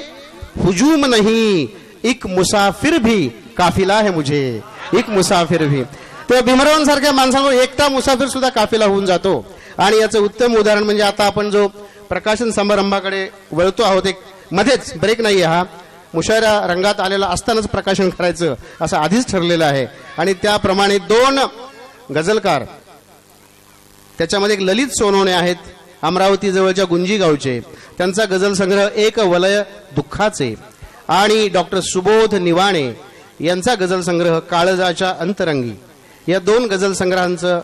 [SPEAKER 1] हुजूम नहीं, एक मुसाफिर भी काफिला है मुझे, एक मुसाफिर भी. तेव्हा भीमरावांसारख्या माणसांवर एकटा मुसाफिर सुद्धा काफिला होऊन जातो. आणि याचं उत्तम उदाहरण म्हणजे आता आपण जो प्रकाशन समारंभाकडे वळतो आहोत, एक मध्येच ब्रेक नाहीये हा, मुशायरा रंगात आलेला असतानाच प्रकाशन करायचं असं आधीच ठरलेलं आहे. आणि त्याप्रमाणे 2 गझलकार, त्याच्यामध्ये एक ललित सोनवणे आहेत अमरावती जवळच्या गुंजी गावचे, त्यांचा गझल संग्रह एक वलय दुःखाचे, आणि डॉक्टर सुबोध निवाणे यांचा गझल संग्रह काळजाच्या अंतरंगी. या 2 गझल संग्रहांचं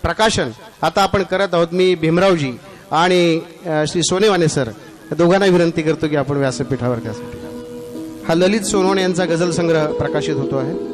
[SPEAKER 1] प्रकाशन आता आपण करत आहोत. मी भीमरावजी आणि श्री सोनेवाने सर या दोघांना विनंती करतो की आपण व्यासपीठावर त्यासाठी. हा ललित सोनवणे यांचा गझल संग्रह प्रकाशित होतो आहे.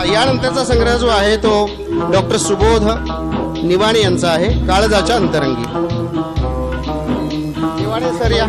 [SPEAKER 1] यानंतरचा संग्रह जो आहे तो डॉक्टर सुबोध निवाणे यांचा आहे, काळजाच्या अंतरंगी. निवाणे सर या.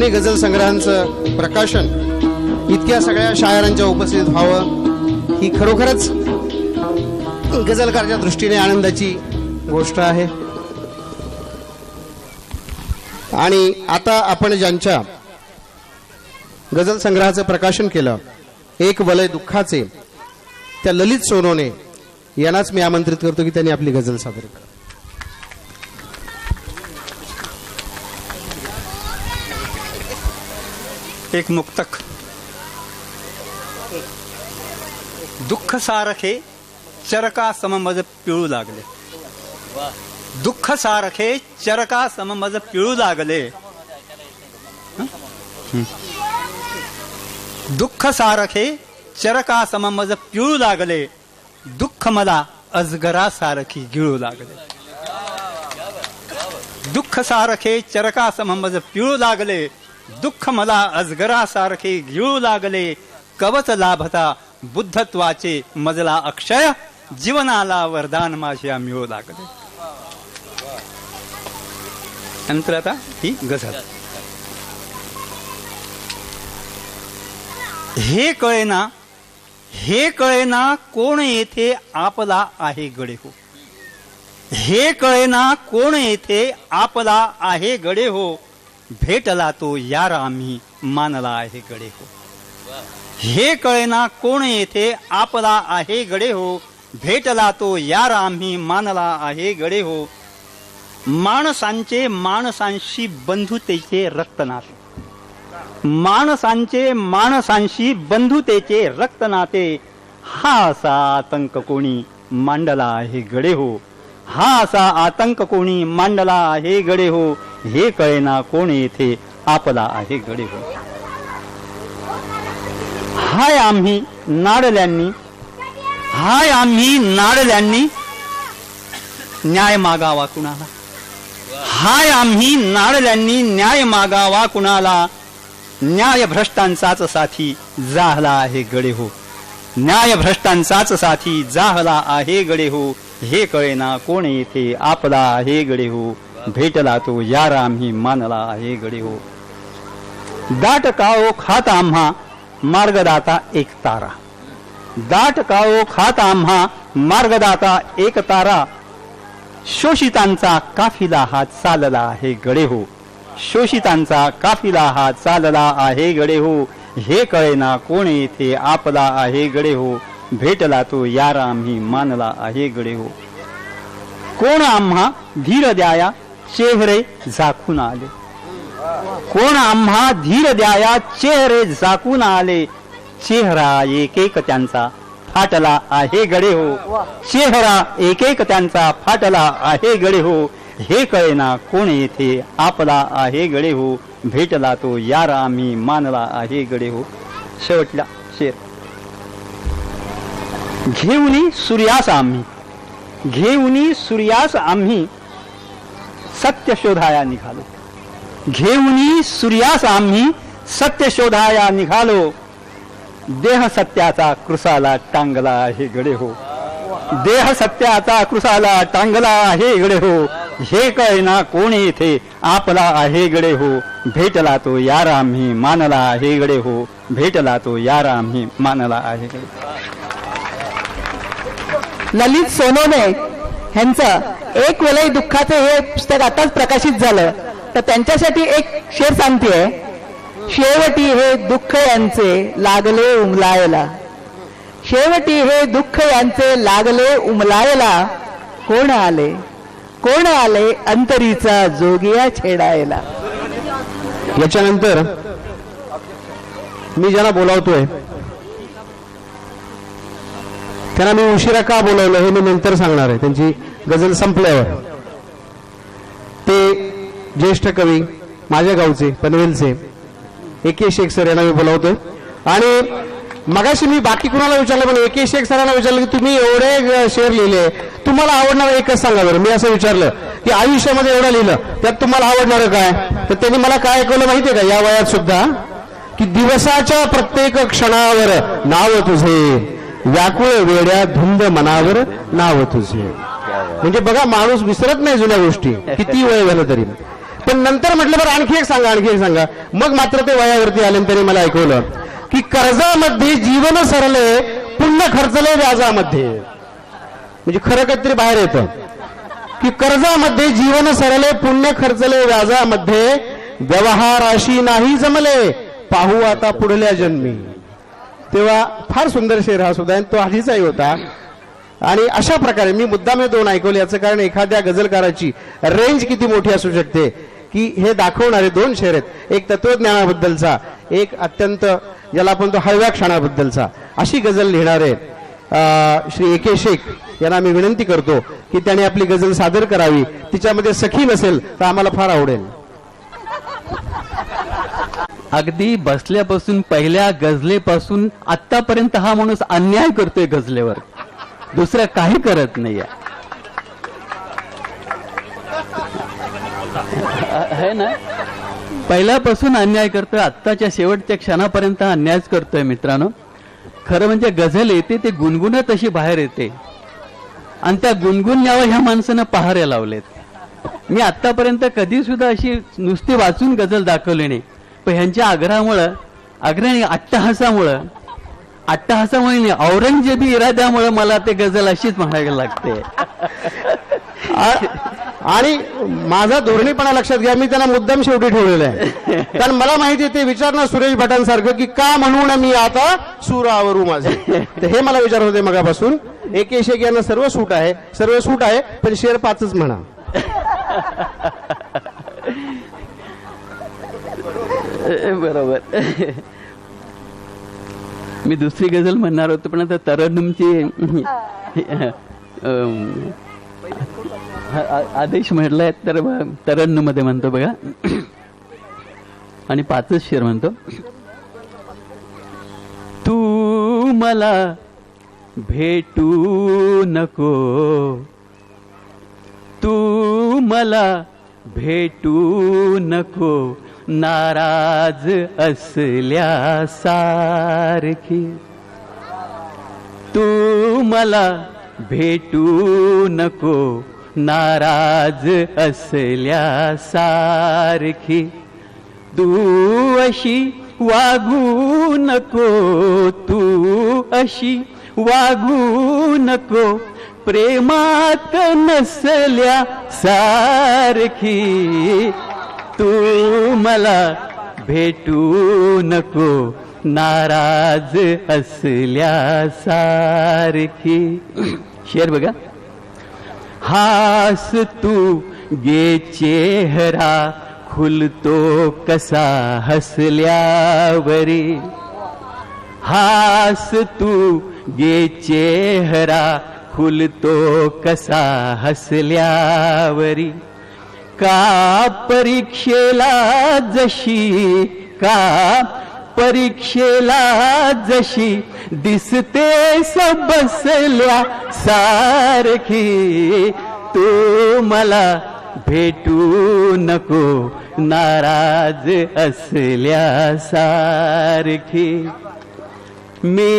[SPEAKER 1] दोन्ही गझल संग्रहांचं प्रकाशन इतक्या सगळ्या शायरांच्या उपस्थितीत व्हावं ही खरोखरच गझलकारच्या दृष्टीने आनंदाची गोष्ट आहे. आणि आता आपण ज्यांच्या गझल संग्रहाचं प्रकाशन केलं, एक वलय दुःखाचे, त्या ललित सोनोने यांनाच मी आमंत्रित करतो की त्यांनी आपली गझल सादर करा.
[SPEAKER 20] एक मुक्तक. दुःख सारखे चरका सममज पिळू लागले. दुःख सारखे चरका सममज पिळू लागले. दुःख सारखे चरका सममज पिळू लागले. दुःख मला अजगरा सारखी गिळू लागले. दुःख सारखे चरका सममज पिळू लागले. दुःख मला अजगरा सारखे गिळू लागले. कवच लाभता बुद्धत्वाचे मजला अक्षय. जीवनाला वरदान माझ्या मिळू लागले. नंतर आता ही गझल. हे कळेना, हे कळेना कोण येथे आपला आहे गडे हो. हे कळेना कोण येथे आपला आहे गडे हो. भेटला तो यार आम्ही मानला आहे गडे हो. हे कळेना कोण येथे आपला आहे गडे हो. भेटला तो यार आम्ही मानला आहे गडे हो. माणसांचे माणसांशी बंधुतेचे रक्तनाते. माणसांचे माणसांशी बंधुतेचे रक्तनाते. हा असा आतंक कोणी मांडला आहे गडे हो. हा असा आतंक कोणी मांडला आहे गडे हो. हे कळेना कोण येथे आपला आहे गडे हो. हाय आम्ही नाडल्यांनी, हाय आम्ही नाडल्यांनी न्याय मागावा कुणाला. हाय आम्ही नाडल्यांनी न्याय मागावा कुणाला. न्याय भ्रष्टांचाच साथी जाहला आहे गडे हो. न्याय भ्रष्टांचाच साथी जाहला आहे गडे हो. हे कळेना कोण येथे आपला आहे गडे हो. भेटला तो यार आम्ही मानला आहे गडे हो. दाट काओ खात आम्हा मार्गदाता एक तारा. दाट काओ खात आम्हा मार्गदाता एक तारा. शोषितांचा काफिला हा चालला आहे गडे हो. शोषितांचा काफिला हा चालला आहे गडे हो. हे कळेना कोण येथे आपला आहे गडे हो. भेटला तो यार आम्ही मानला आहे गडे हो. कोण आम्हा धीर द्याया चेहरे झाकून आले. कोण आम्हा धीर द्याया चेहरे झाकून आले. चेहरा एक एक त्यांचा फाटला आहे गडे हो. चेहरा एक एक त्यांचा फाटला आहे गडे हो. हे कळेना कोण येथे आपला आहे गडे हो. भेटला तो यार आम्ही मानला आहे गडे हो. शेवटला शेर. घेऊनी सूर्यास आम्ही, घेऊनी सूर्यास आम्ही सत्य शोधाया निघालो. घेऊनी सूर्यास आम्ही सत्य शोधाया निघालो. देह सत्याचा कृसाला टांगला आहे गडे हो. देह सत्याचा कृसाला टांगला आहे गडे हो. हे कळेना कोण येथे आपला आहे गडे हो. भेटला तो यार आम्ही मानला आहे गडे हो. भेटला तो यार आम्ही मानला आहे गडे.
[SPEAKER 3] ललित सोनोने ह्यांचं एक वलय दुःखाचे हे पुस्तक आताच प्रकाशित झालं, तर त्यांच्यासाठी एक शेर सांगतेय. शेवटी हे दुःख यांचे लागले उमलायला. शेवटी हे दुःख यांचे लागले उमलायला. कोण आले, कोण आले अंतरीचा जोगिया छेडायला.
[SPEAKER 1] याच्यानंतर मी ज्यांना बोलावतोय त्यांना मी उशिरा का बोलावलं हे मी नंतर सांगणार आहे. त्यांची गझल संपल्यावर. ते ज्येष्ठ कवी माझ्या गावचे पनवेलचे एके शेख सर यांना मी बोलावतोय. आणि मगाशी मी बाकी कुणाला विचारलं, पण एके शेख सरांना विचारलं की तुम्ही एवढे शेर लिहिले, तुम्हाला आवडणार एकच सांगा बरं. मी असं विचारलं की आयुष्यामध्ये एवढं लिहिलं त्यात तुम्हाला आवडणार काय, तर त्यांनी मला काय ऐकवलं माहितीये का या वयात सुद्धा, की दिवसाच्या प्रत्येक क्षणावर नाव तुझे, व्याकुळ वेड्या धुंद मनावर नाव तुझे. म्हणजे बघा माणूस विसरत नाही जुन्या गोष्टी किती वय झालं तरी. पण नंतर म्हटलं बरं आणखी एक सांगा. मग मात्र ते वयावरती आले आणि त्यांनी मला ऐकवलं की कर्जामध्ये जीवन सरले पुण्य खर्चले व्याजामध्ये. म्हणजे खरं काहीतरी बाहेर येतं की कर्जामध्ये जीवन सरले पुण्य खर्चले व्याजामध्ये, व्यवहाराशी नाही जमले पाहू आता पुढल्या जन्मी. तेव्हा फार सुंदर शेर हा सुद्धा, तो आधीचाही होता. आणि अशा प्रकारे मी मुद्दाम हे दोन ऐकवले, याचं कारण एखाद्या गझलकाराची रेंज किती मोठी असू शकते की हे दाखवणारे दोन शेर आहेत. एक तत्वज्ञानाबद्दलचा, एक अत्यंत ज्याला आपण तो हळव्या क्षणाबद्दलचा. अशी गझल लिहिणारे श्री ए.के. शेख यांना मी विनंती करतो की त्यांनी आपली गझल सादर करावी. तिच्यामध्ये सखी नसेल तर आम्हाला फार आवडेल.
[SPEAKER 20] अगदी बसल्यापासून पहिल्या गझलेपासून आतापर्यंत हा माणूस अन्याय करतोय गझलेवर, दुसरं काही करत नाहीये. है ना, पहिल्यापासून अन्याय करतोय, आत्ताच्या शेवटच्या क्षणापर्यंत अन्यायच करतोय. मित्रांनो, खरं म्हणजे गझल येते ते गुणगुणत अशी बाहेर येते आणि त्या गुणगुणण्यावर ह्या माणसानं पहारे लावलेत. मी आतापर्यंत कधी सुद्धा अशी नुसती वाचून गझल दाखवली नाही, पण ह्यांच्या आग्रहामुळं, आग्रहाने अट्टहासामुळे नाही, औरंगजेबी इराद्यामुळे मला ते गझल अशीच म्हणायला लागते.
[SPEAKER 1] आणि माझा धोरणीपणा लक्षात घ्या, मी त्यांना मुद्दाम शेवटी ठेवलेलं आहे. कारण मला माहिती आहे ते विचारणार सुरेश भटांसारखं की का म्हणून मी आता सूर आवरू माझे. तर हे मला विचारत होते मगापासून. ए.के. शेख यांना सर्व सूट आहे, पण शेर 5च म्हणा.
[SPEAKER 20] बरोबर. मी दुसरी गझल म्हणणार होतो, पण आता तरन्नुमची आदेश म्हटलाय तर तरन्नुम मध्ये म्हणतो बघा. आणि 5च शेर म्हणतो. तू मला भेटू नको, तू मला भेटू नको, नाराज असल्यासारखी. तू मला भेटू नको, नाराज असल्यासारखी. तू अशी वागू नको, तू अशी वागू नको, प्रेमात नसल्या सारखी. तू मला भेटू नको, नाराज असल्यासारखी. शेर बघा. हास तू गे चेहरा खुलतो कसा हसल्यावरी. हास तू गे चेहरा खुलतो कसा हसल्यावरी. का परीक्षेला जशी, का परीक्षेला जशी दिसते बसल्या सारखी. तू मला भेटू नको, नाराज असल्यासारखी. मी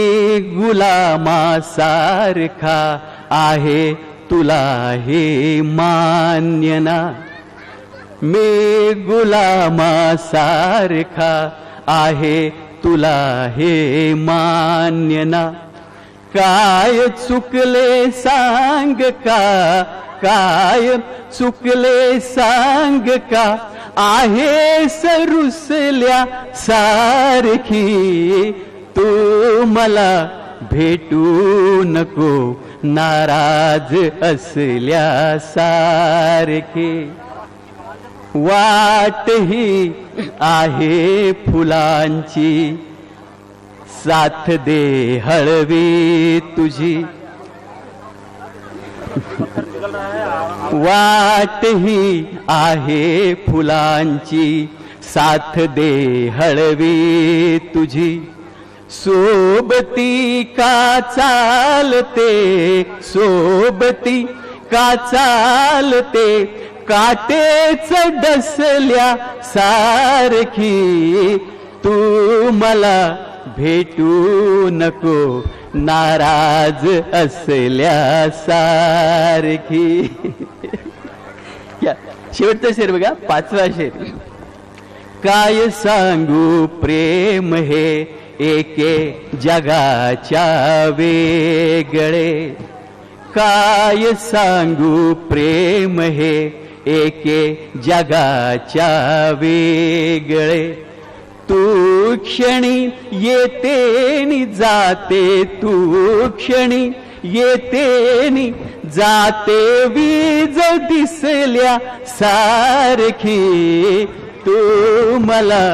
[SPEAKER 20] गुलामासारखा आहे तुला हे मान्य ना. मी गुलामासारखा आहे तुला हे मान्य ना. काय चुकले सांग का, काय चुकले सांग का, आहे सरुसल्या सारखी. तू मला भेटू नको, नाराज असल्यासारखी. वाट ही आहे फुलांची, साथ दे हळवी तुझी. वाट ही आहे फुलांची, साथ दे हळवी तुझी. सोबती का चालते, सोबती का चालते, काटेच डसल्या सारखी. तू मला भेटू नको, नाराज असल्या सारखी. शेवटचा शेर बघा, 5वा शेर. काय सांगू प्रेम हे एके जगाच्या वेगळे, काय सांगू प्रेम हे एके जगाच्या वेगळे. तू क्षणी येते नि जाते, तू क्षणी येते नि जाते, वीज दिसल्या सारखी. तू मला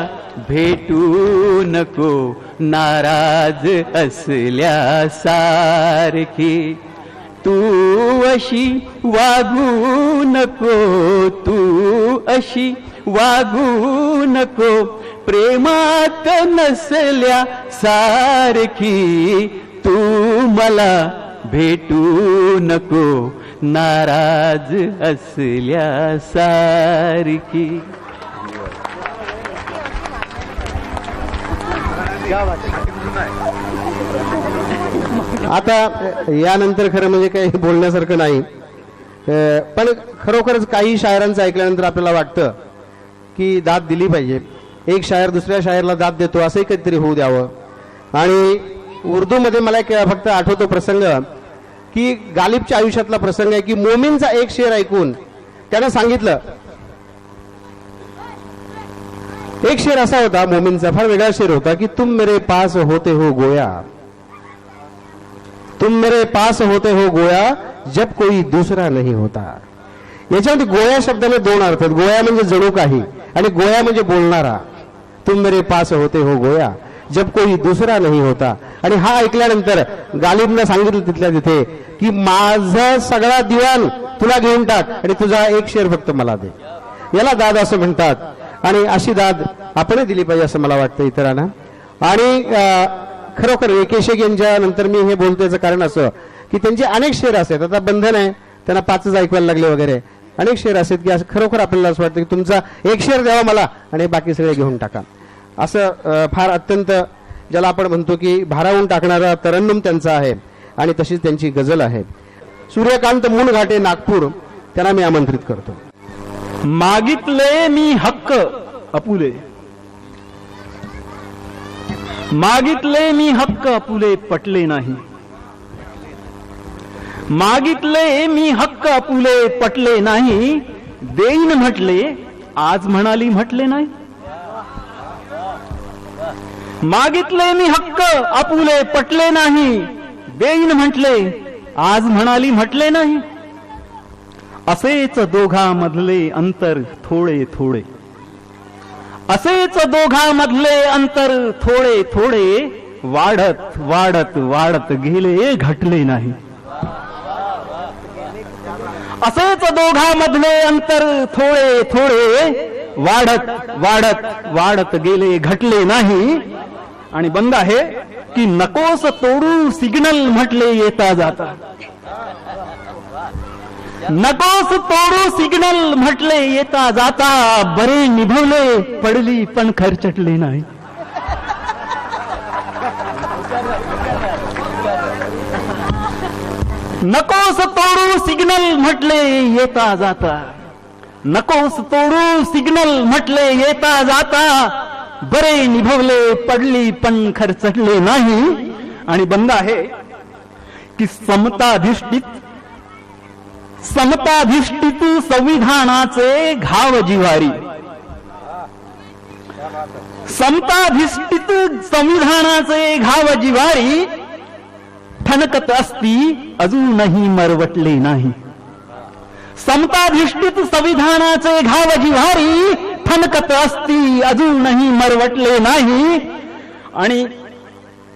[SPEAKER 20] भेटू नको नाराज असल्या सारखी. तू अशी वागू नको, तू अशी वागू नको प्रेमात नसल्या सारखी. तू मला भेटू नको नाराज असल्या सारखी.
[SPEAKER 1] आता यानंतर खरं म्हणजे काही बोलण्यासारखं नाही, पण खरोखरच काही शायरांचं ऐकल्यानंतर आपल्याला वाटतं की दाद दिली पाहिजे. एक शायर दुसऱ्या शायरला दाद देतो असंही काहीतरी होऊ द्यावं. आणि उर्दूमध्ये मला एक फक्त आठवतो प्रसंग की गालिबच्या आयुष्यातला प्रसंग आहे की मोमीनचा एक शेर ऐकून त्यानं सांगितलं, एक शेर असा होता मोमीनचा, फार वेगळा शेर होता की तुम मेरे पास होते हो गोया, तुम मेरे पास होते हो गोया जब कोई दूसरा नहीं होता. याच्यामध्ये गोया शब्दाने 2 अर्थ आहेत. गोया म्हणजे जणू काही आणि गोया म्हणजे बोलणारा. तुम मेरे पास होते हो गोया जब कोई दूसरा नहीं होता. आणि हा ऐकल्यानंतर गालिबनं सांगितलं तिथल्या तिथे की माझा सगळा दिवाण तुला घेऊन टाक आणि तुझा एक शेर फक्त मला दे. याला दाद असं म्हणतात. आणि अशी दाद आपण दिली पाहिजे असं मला वाटतं इतरांना. आणि खरोखर ए.के. शेख यांच्या नंतर मी हे बोलतो याचं कारण असं की त्यांचे अनेक शेर असतात. आता बंधन आहे, त्यांना 5च ऐकवायला लागले वगैरे, अनेक शेर असतात की असं खरोखर आपल्याला असं वाटतं की तुमचा एक शेर द्यावा मला आणि बाकी सगळे घेऊन टाका. असं फार अत्यंत ज्याला आपण म्हणतो की भारावून टाकणारा तरन्नुम त्यांचा आहे आणि तशीच त्यांची गझल आहे. सूर्यकांत मुनघाटे नागपूर, त्यांना मी आमंत्रित करतो.
[SPEAKER 20] मागितले मी हक्क अपुले, मागितले मी हक्क अपुले पटले नाही. मागितले मी हक्क अपुले पटले नाही. देईन म्हटले आज म्हणाली म्हटले नाही. मागितले मी हक्क अपुले पटले नाही. देईन म्हटले आज म्हणाली म्हटले नाही. असेच दोघांमधले अंतर थोडे थोडे, असेच दोघांमधले अंतर थोडे थोडे वाढत वाढत वाढत गेले घटले नाही. असेच दोघांमधले अंतर थोडे थोडे वाढत वाढत वाढत गेले घटले नाही. आणि बंद आहे की नकोस तोडू सिग्नल म्हटले येता जाता. नकोस तोडू सिग्नल म्हटले येता जाता. बरे निभवले पडली पण खरचटले नाही. नकोस तोडू सिग्नल म्हटले येता जाता. नकोस तोडू सिग्नल म्हटले येता जाता. बरे निभवले पडली पण खरचटले नाही. आणि बंद आहे की समताधिष्ठित संविधानाचे घाव जिव्हारी. समताधिष्ठित संविधानाचे घाव जिव्हारी ठणकत असती अजूनही मरवटले नाही. समताधिष्ठित संविधानाचे घाव जिव्हारी ठणकत असती अजूनही मरवटले नाही. आणि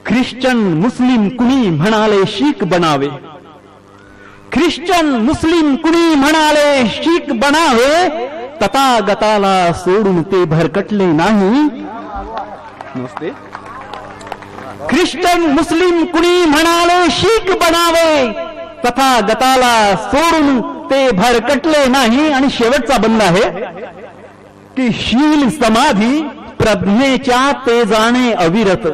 [SPEAKER 20] ख्रिश्चन मुस्लिम कुणी म्हणाले शीख बनावे. ख्रिश्चन मुस्लिम कुणी म्हणाले शीख बनावे. तथागताला सोडून ते भरकटले नाही. नमस्ते. ख्रिश्चन मुस्लिम कुणी म्हणाले शीख बनावे. तथागताला सोडून ते भरकटले नाही. आणि शेवटचा बंद आहे की शील समाधी प्रज्ञेच्या तेजाने अविरत.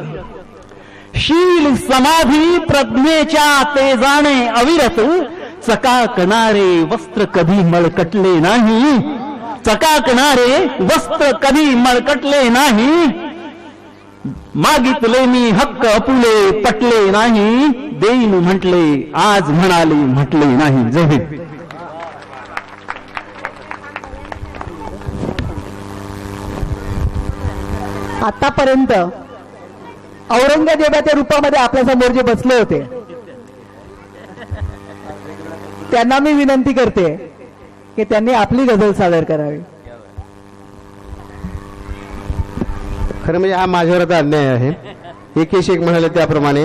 [SPEAKER 20] शील समाधी प्रज्ञेच्या तेजाने अविरत. चकाकणारे वस्त्र कधी मळकटले नाही. चकाकणारे वस्त्र कधी मळकटले नाही, मागितले मी हक्क अपुले पटले नाही, देईन म्हटले आज म्हणाले म्हटले नाही. जय हिंद.
[SPEAKER 3] आतापर्यंत औरंगजेबाच्या रूपामध्ये आपल्या समोर जे बसले होते त्यांना मी विनंती करते की त्यांनी आपली गझल सादर करावी.
[SPEAKER 1] खरं म्हणजे हा माझ्यावर अन्याय आहे. एकेश एक म्हणाले त्याप्रमाणे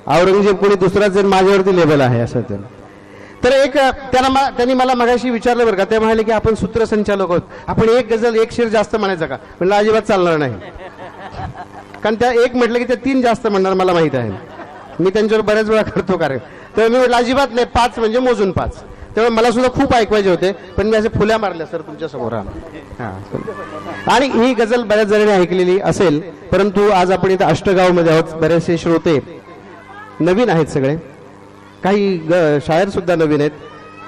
[SPEAKER 1] औरंगजेब कोणी दुसराच जर माझ्यावरती लेबल आहे असं तर एक त्यांनी मला मगाशी विचारलं बरं का. ते म्हणाले की आपण सूत्रसंचालक आहोत, आपण एक गझल एक शेर जास्त म्हणायचं का. म्हणलं अजिबात चालणार नाही, कारण त्या एक म्हटलं की त्या 3 जास्त म्हणणार मला माहित आहे. मी त्यांच्यावर बऱ्याच वेळा करतो कार्य. तर मी म्हटलं अजिबात नाही, 5 म्हणजे मोजून 5. त्यामुळे मला सुद्धा खूप ऐकवायचे होते, पण मी असे फुल्या मारल्या सर तुमच्या समोर. आणि ही गझल बऱ्याच जणांनी ऐकलेली असेल, परंतु आज आपण इथे अष्टगावमध्ये आहोत. बरेचसे श्रोते नवीन आहेत, सगळे काही शायर सुद्धा नवीन आहेत.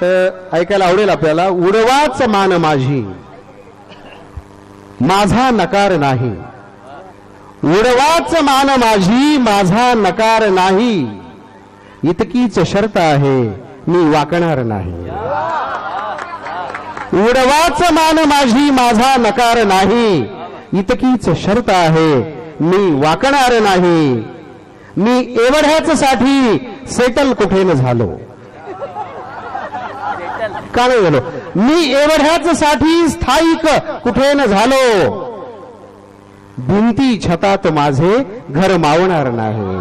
[SPEAKER 1] तर ऐकायला आवडेल आपल्याला. उडवाच मान माझी माझा नकार नाही, उडवाच मान माझी माझा नकार नाही, इतकीच शर्त आहे मी वाकणार नाही. उडवाच मान माझी माझा नकार नाही, इतकीच शर्त आहे मी वाकणार नाही. मी एवढ्याच साठी सेटल कुठे न झालो, का नाही झालो. मी एवढ्याच साठी स्थायिक कुठे न झालो, भिंती छतात माझे घर मावणार नाही.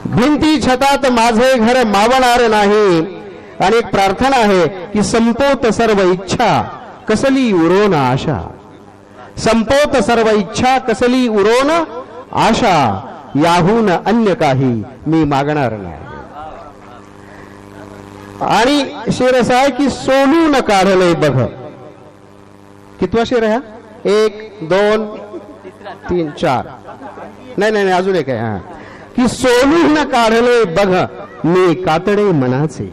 [SPEAKER 1] भिंती छतात माझे घर मावणार नाही. आणि एक प्रार्थना आहे की संपोत सर्व इच्छा कसली उरोन आशा, संपोत सर्व इच्छा कसली उरोन आशा, याहून अन्य काही मी मागणार नाही. आणि शेर असा आहे की सोलून काढले बघ. कितवा शेर आहे हा? 1 2 3 4 नाही अजून एक आहे. की सोलून काढले बघ मी कातडे मनाचे.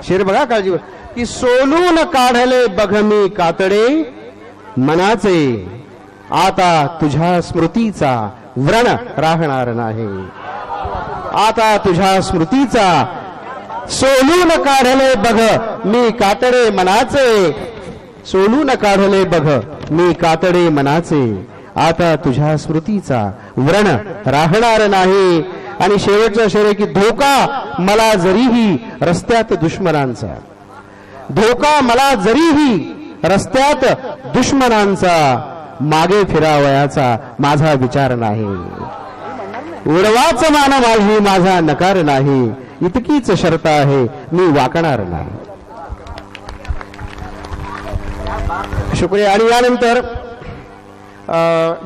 [SPEAKER 1] शेर बघा काळजी. की सोलून काढले बघ मी कातडे मनाचे, आता तुझ्या स्मृतीचा व्रण राहणार नाही. आता तुझ्या स्मृतीचा सोलून काढले बघ मी कातडे मनाचे, सोलून काढले बघ मी कातडे मनाचे, आता तुझ्या स्मृतीचा व्रण राहणार नाही. आणि शेवटचा शेर आहे की धोका मला जरीही रस्त्यात दुश्मनांचा, धोका मला जरीही रस्त्यात दुश्मनांचा, मागे फिरावयाचा माझा विचार नाही. उडवाच मान माझी माझा नकार नाही, इतकीच शर्त आहे मी वाकणार नाही. शुक्रिया. आणि यानंतर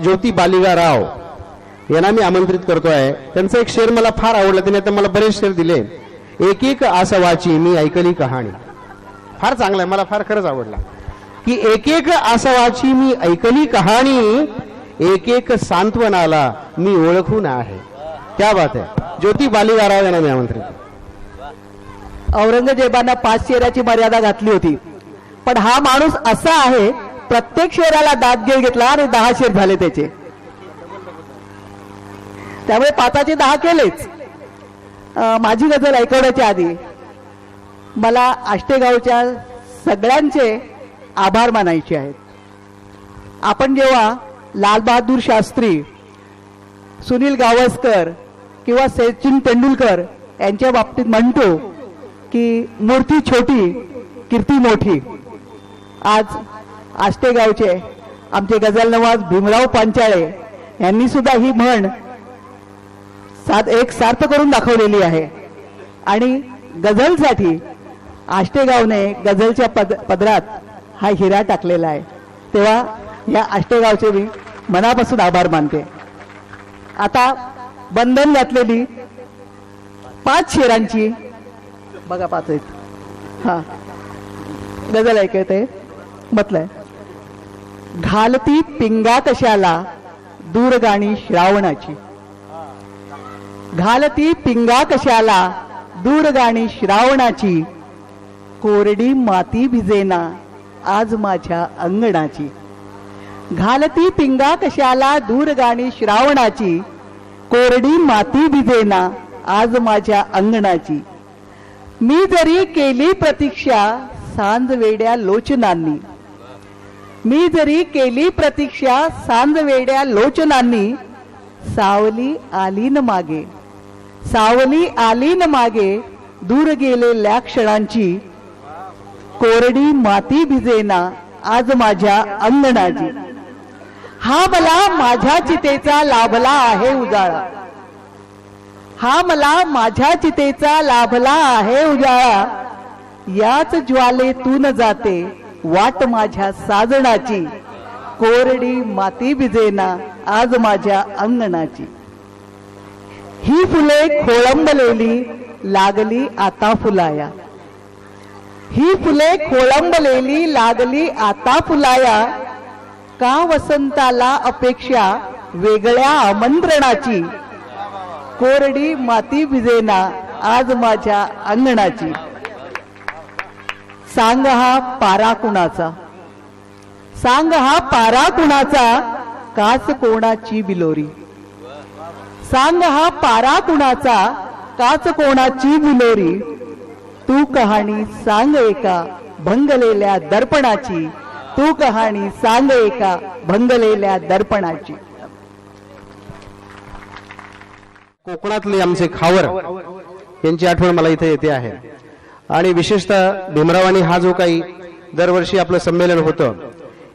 [SPEAKER 1] ज्योती बालिगा राव यांना मी आमंत्रित करतोय. त्यांचा एक शेर मला फार आवडला. त्यांनी आता मला बरेच शेर दिले. एक एक आसवाची मी ऐकली कहाणी. फार चांगला आहे, मला फार खरंच आवडला. की एक एक आसवाची मी ऐकली कहाणी, एक एक सांत्वनाला मी ओळखून आहे. क्या बात आहे. ज्योती बालिगा राव यांना मी आमंत्रित.
[SPEAKER 3] औरंगजेबांना 5 शेराची मर्यादा घातली होती, पण हा माणूस असा आहे प्रत्येक शेराला दात गिळ घेतला आणि 10 शेर झाले त्याचे. त्यामुळे 5चे 10 केलेच. माझी गझल ऐकवण्याच्या आधी मला आष्टेगावच्या सगळ्यांचे आभार मानायचे आहेत. आपण जेव्हा लालबहादूर शास्त्री, सुनील गावस्कर किंवा सचिन तेंडुलकर यांच्या बाबतीत म्हणतो की मूर्ती छोटी कीर्ती मोठी, आज आष्टेगावचे आमचे गझल नवाज भीमराव पांचाळे यांनी सुद्धा ही म्हण एक सार्थ करून दाखवलेली आहे. आणि गझलसाठी आष्टेगावने गझलच्या पदरात हा हिरा टाकलेला आहे. तेव्हा या आष्टेगावचे मी मनापासून आभार मानते. आता बंधन घातलेली 5 शेरांची बघा 5 आहेत. हा गझल ऐकते. म्हटलंय घालती पिंगा कशाला दूरगाणी श्रावणाची, घालती पिंगा कशाला दूरगाणी श्रावणाची, कोरडी माती भिजेना आज माझ्या अंगणाची. घालती पिंगा कशाला दूरगाणी श्रावणाची, कोरडी माती भिजेना आज माझ्या अंगणाची. मी जरी केली प्रतीक्षा सांजवेड्या लोचनांनी, मी जरी केली प्रतीक्षा सांजवेड्या लोचनांनी, सावली आली न मागे, सावली आली न मागे दूर गेलेल्या क्षणांची, कोरडी माती भिजेना आज माझ्या अंगणाची. हा मला माझ्या चितेचा लाभला आहे उजाळा, हा मला माझ्या चितेचा लाभला आहे उजाळा. याच ज्वालेतून जाते वाट माझ्या साजणाची, कोरडी माती भिजेना आज माझ्या अंगणाची. ही फुले खोळंबलेली लागली आता फुलाया, ही फुले खोळंबलेली लागली आता फुलाया. का वसंताला अपेक्षा वेगळ्या आमंत्रणाची, कोरडी माती भिजेना आज माझ्या अंगणाची. सांग हा पारा कुणाचा, सांग हा पारा कुणाचा, काच कोणाची बिलोरी. सांग हा पारा कुणाचा, काच कोणाची बिलोरी. तू कहाणी सांग एका भंगलेल्या दर्पणाची, तू कहाणी सांग एका भंगलेल्या दर्पणाची.
[SPEAKER 1] कोकणातले आमचे खावर यांची आठवण मला इथे येते आहे. आणि विशेषतः भीमरावांनी हा जो काही दरवर्षी आपलं संमेलन होतं,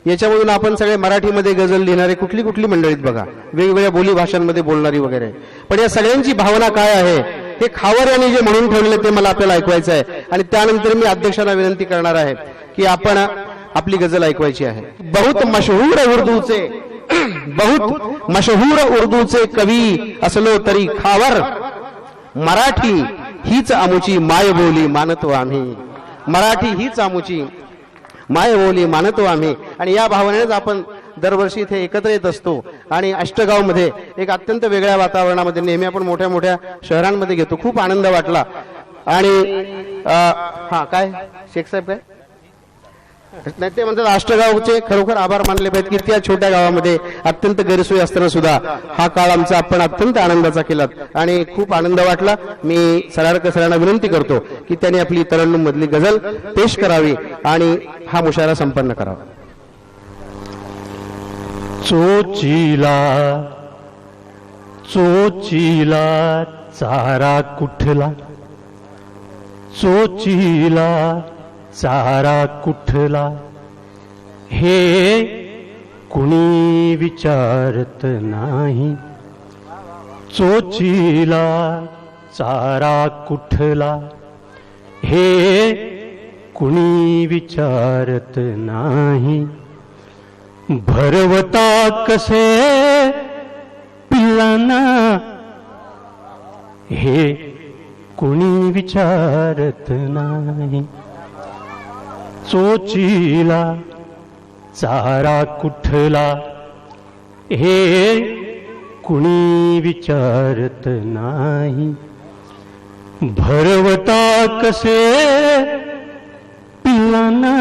[SPEAKER 1] याच्यामधून आपण सगळे मराठीमध्ये गझल लिहिणारे कुठली कुठली मंडळीत बघा, वेगवेगळ्या बोली भाषांमध्ये बोलणारी वगैरे. पण या सगळ्यांची भावना काय आहे हे खावर यांनी जे म्हणून ठेवलेलं ते मला आपल्याला ऐकवायचं आहे. आणि त्यानंतर मी अध्यक्षांना विनंती करणार आहे की आपण आपली गझल ऐकवायची आहे. बहुत मशहूर उर्दूचे, बहुत मशहूर उर्दूचे कवी असलो तरी खावर, मराठी हीच आमुची मायबोली मानतो आम्ही, मराठी हीच आमुची मायबोली मानतो आम्ही. आणि या भावनेनेच आपण दरवर्षी इथे एकत्र येत असतो. आणि अष्टगाव मध्ये एक अत्यंत वेगळ्या वातावरणामध्ये, नेहमी आपण मोठ्या मोठ्या शहरांमध्ये घेतो, खूप आनंद वाटला. आणि हा काय शेख साहेब काय नाही ते म्हणतात, अष्टगावचे खरोखर आभार मानले पाहिजेत की त्या छोट्या गावामध्ये अत्यंत गैरसोयी असताना सुद्धा हा काळ आमचा आपण अत्यंत आनंदाचा केलात आणि खूप आनंद वाटला. मी सरारकर सरांना विनंती करतो की त्यांनी आपली तरन्नुम मधली गझल पेश करावी आणि हा मुशायरा संपन्न करावा.
[SPEAKER 19] चोचीला चोचीला चारा कुठला, चोचीला चारा कुठला, हे कुणी विचारत नाही. चोचीला चारा कुठला, हे कुणी विचारत नाही. भरवता कसे पिल्लांना, हे कुणी विचारत नाही. चोचीला चारा कुठला, हे कुणी विचारत नाही. भरवता कसे पिल्लांना,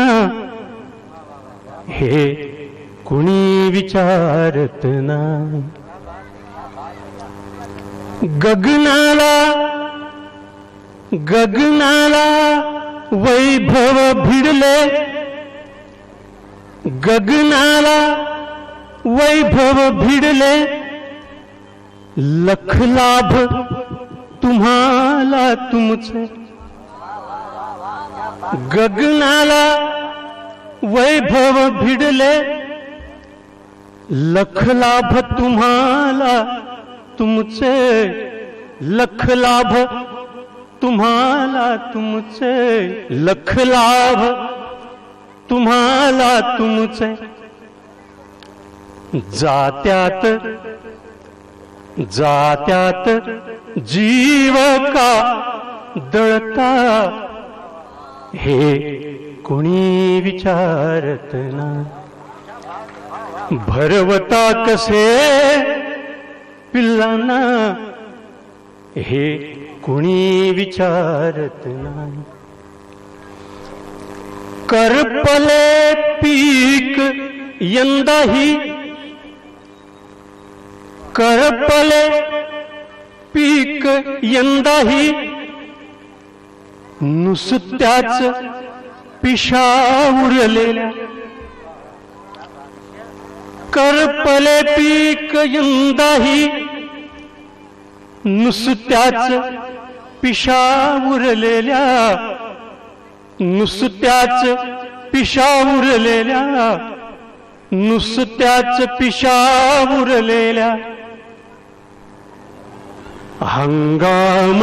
[SPEAKER 19] हे कुणी विचारत नाही. गगनाला गगनाला वैभव भिडले, गगनाला वैभव भिडले, लख लाभ तुम्हाला तुमचे. गगनाला वैभव भिडले, लख लाभ तुम्हाला तुमचे. लख लाभ तुम्हाला तुमचे, लख लाभ तुम्हाला तुमचे. जात्यात जात्यात जीव का दळता, हे कुणी विचारत नाही. भरवता कसे पिल्लांना, हे कुणी विचारत नाही. करपले पीक यंदाही, करपले पीक यंदाही, नुसत्याच पिशा उरलेल्या. करपले पीक यंदाही, नुसत्याच पिशा उरलेल्या, नुसत्याच पिशा उरलेल्या, नुसत्याच पिशा उरलेल्या. हंगाम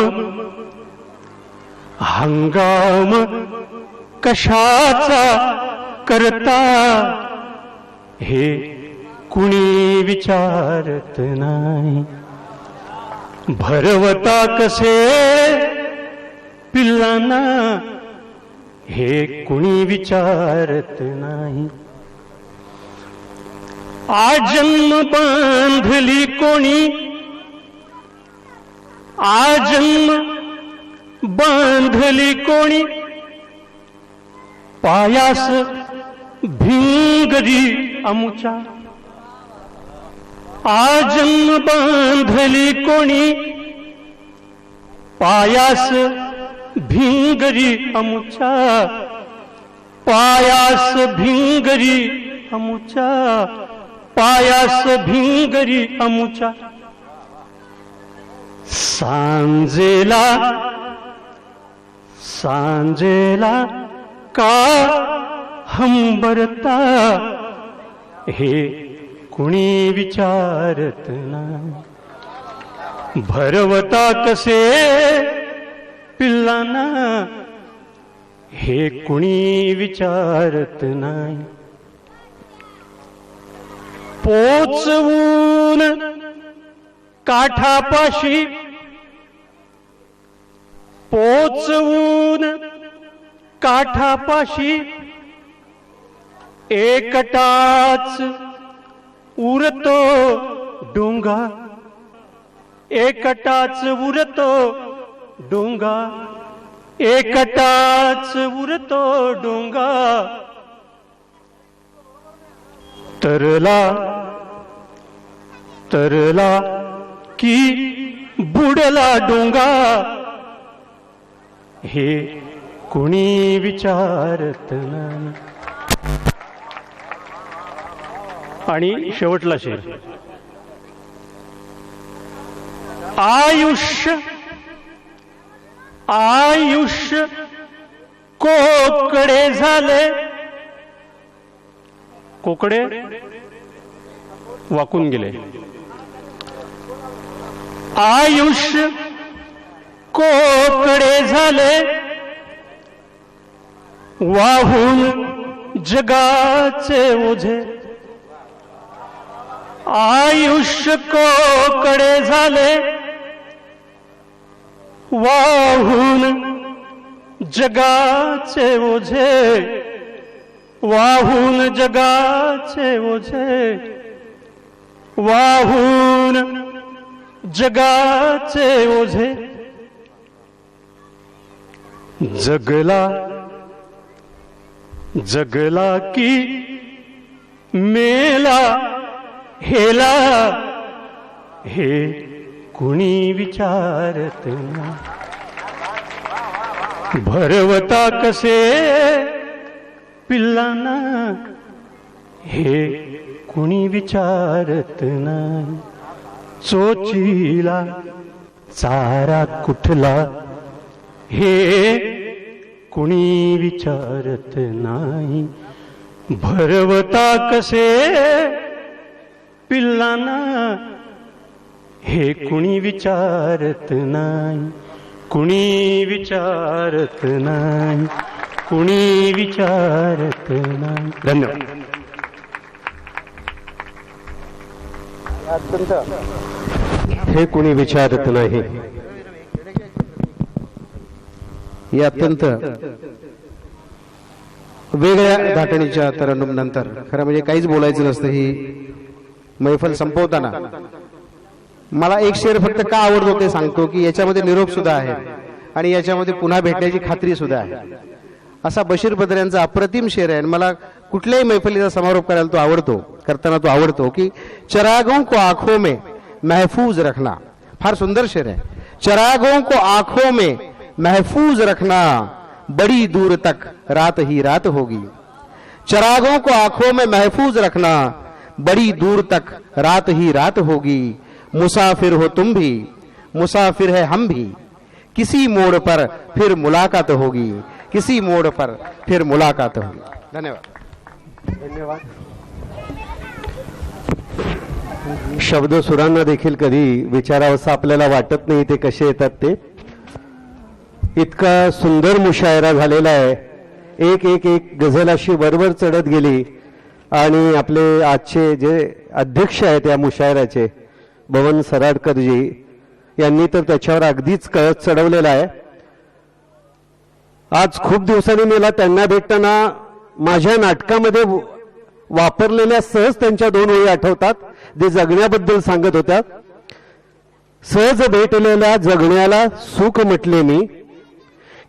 [SPEAKER 19] हंगाम कशाचा करता, हे कुणी विचारत नाही. भरवता कसे पिल्लांना, हे कुणी विचारत नाही. आजन्म बांधली कोणी, आजन्म बांधली कोणी, पायास भिंगरी अमुच्या. आजन्म बांधली कोणी, पायास भिंगरी अमुच्या, पायास भिंगरी अमुच्या, पायास भिंगरी अमुच्या. सांजेला सांजेला का हंबरता, हे कुणी विचारत नाही. भरवता कसे पिल्लांना, हे कुणी विचारत नाही. पोचवून काठापाशी, पोचवून काठापाशी, एकटाच उरतो डोंगा, एकटाच उरतो डोंगा, एकटाच उरतो डोंगा. तरला तरला की बुडला डोंगा, हे कुणी विचारत नाही. आणि शेवटला शेर. आयुष्य आयुष्य कोकडे झाले, कोकडे वाकून गेले. आयुष्य कोकडे झाले, वाहून जगाचे ओझे. आयुष्य कोकडे झाले, वाहून जगाचे ओझे, वाहून जगाचे ओझे, वाहून जगाचे ओझे. जगला जगला की मेला हेला, हे कुणी विचारत नाही. भरवता कसे पिल्लांना, हे कुणी विचारत नाही. चोचीला चारा कुठला, हे कुणी विचारत नाही. भरवता कसे पिल्लांना, हे कुणी विचारत नाही. कुणी विचारत नाही, कुणी विचारत नाही. धन्यवाद.
[SPEAKER 1] हे कुणी विचारत नाही, हे अत्यंत वेगळ्या धाटणीच्या तरंगम नंतर खरं म्हणजे काहीच बोलायचं नसतं. ही मैफल संपवताना मला एक शेर फक्त का आवडतो ते सांगतो की याच्यामध्ये निरोप सुद्धा आहे आणि याच्यामध्ये पुन्हा भेटण्याची खात्री सुद्धा आहे. असा बशीर बद्र यांचा अप्रतिम शेर आहे आणि मला कुठल्याही मैफलीचा समारोप करायला तो आवडतो, करताना तो आवडतो की चरागों को आंखों में महफूज रखना. फार सुंदर शेर आहे. चरागों को आंखों में महफूज रखना, बड़ी दूर तक रात ही रात होगी. चरागों को आंखों में महफूज रखना, बड़ी दूर तक रात ही रात होगी. मुसाफिर हो तुम भी, मुसाफिर है हम भी, किसी मोड़ पर फिर मुलाकात होगी, किसी मोड़ पर फिर मुलाकात होगी. धन्यवाद.
[SPEAKER 21] धन्यवाद. शब्द सुरांना देखील कधी विचारावंसं आपल्याला वाटत नाही ते कसे येतात ते. इतका सुंदर मुशायरा झालेला आहे. एक एक एक गझल अशी बरोबर चढत गेली आणि आपले आजचे जे अध्यक्ष आहेत या मुशायराचे भवन सराडकरजी यांनी तर त्याच्यावर अगदीच कळत चढवलेला आहे. आज खूप दिवसांनी मला त्यांना भेटताना माझ्या नाटकामध्ये वापरलेल्या सहज त्यांच्या 2 ओळी आठवतात. जे जगण्याबद्दल सांगत होत्या. सहज भेटलेल्या जगण्याला सुख म्हटले मी,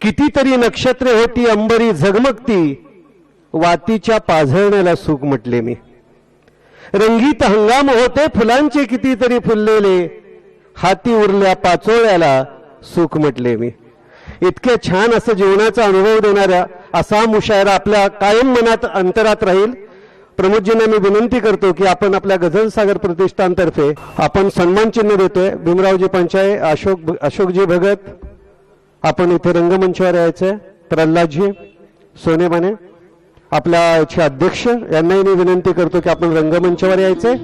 [SPEAKER 21] कितीतरी नक्षत्रे होती अंबरी झगमगती, वातीच्या पाझरण्याला सुख म्हटले मी. रंगीत हंगाम होते फुलांचे कितीतरी फुललेले, हाती उरल्या पाचोळ्याला सुख म्हटले मी. इतके छान असं जीवनाचा अनुभव देणारा असा मुशायरा आपल्या कायम मनात अंतरात राहील. प्रमोदजींना मी विनंती करतो की आपण आपल्या गझल सागर प्रतिष्ठानतर्फे आपण सन्मान चिन्ह देतोय. भीमरावजी पंचाळे, अशोकजी भगत आपण इथे रंगमंचावर यायचंय. प्रल्हादजी सोनेमाने आपल्या याचे अध्यक्ष यांनाही मी विनंती करतो की आपण रंगमंचावर यायचंय.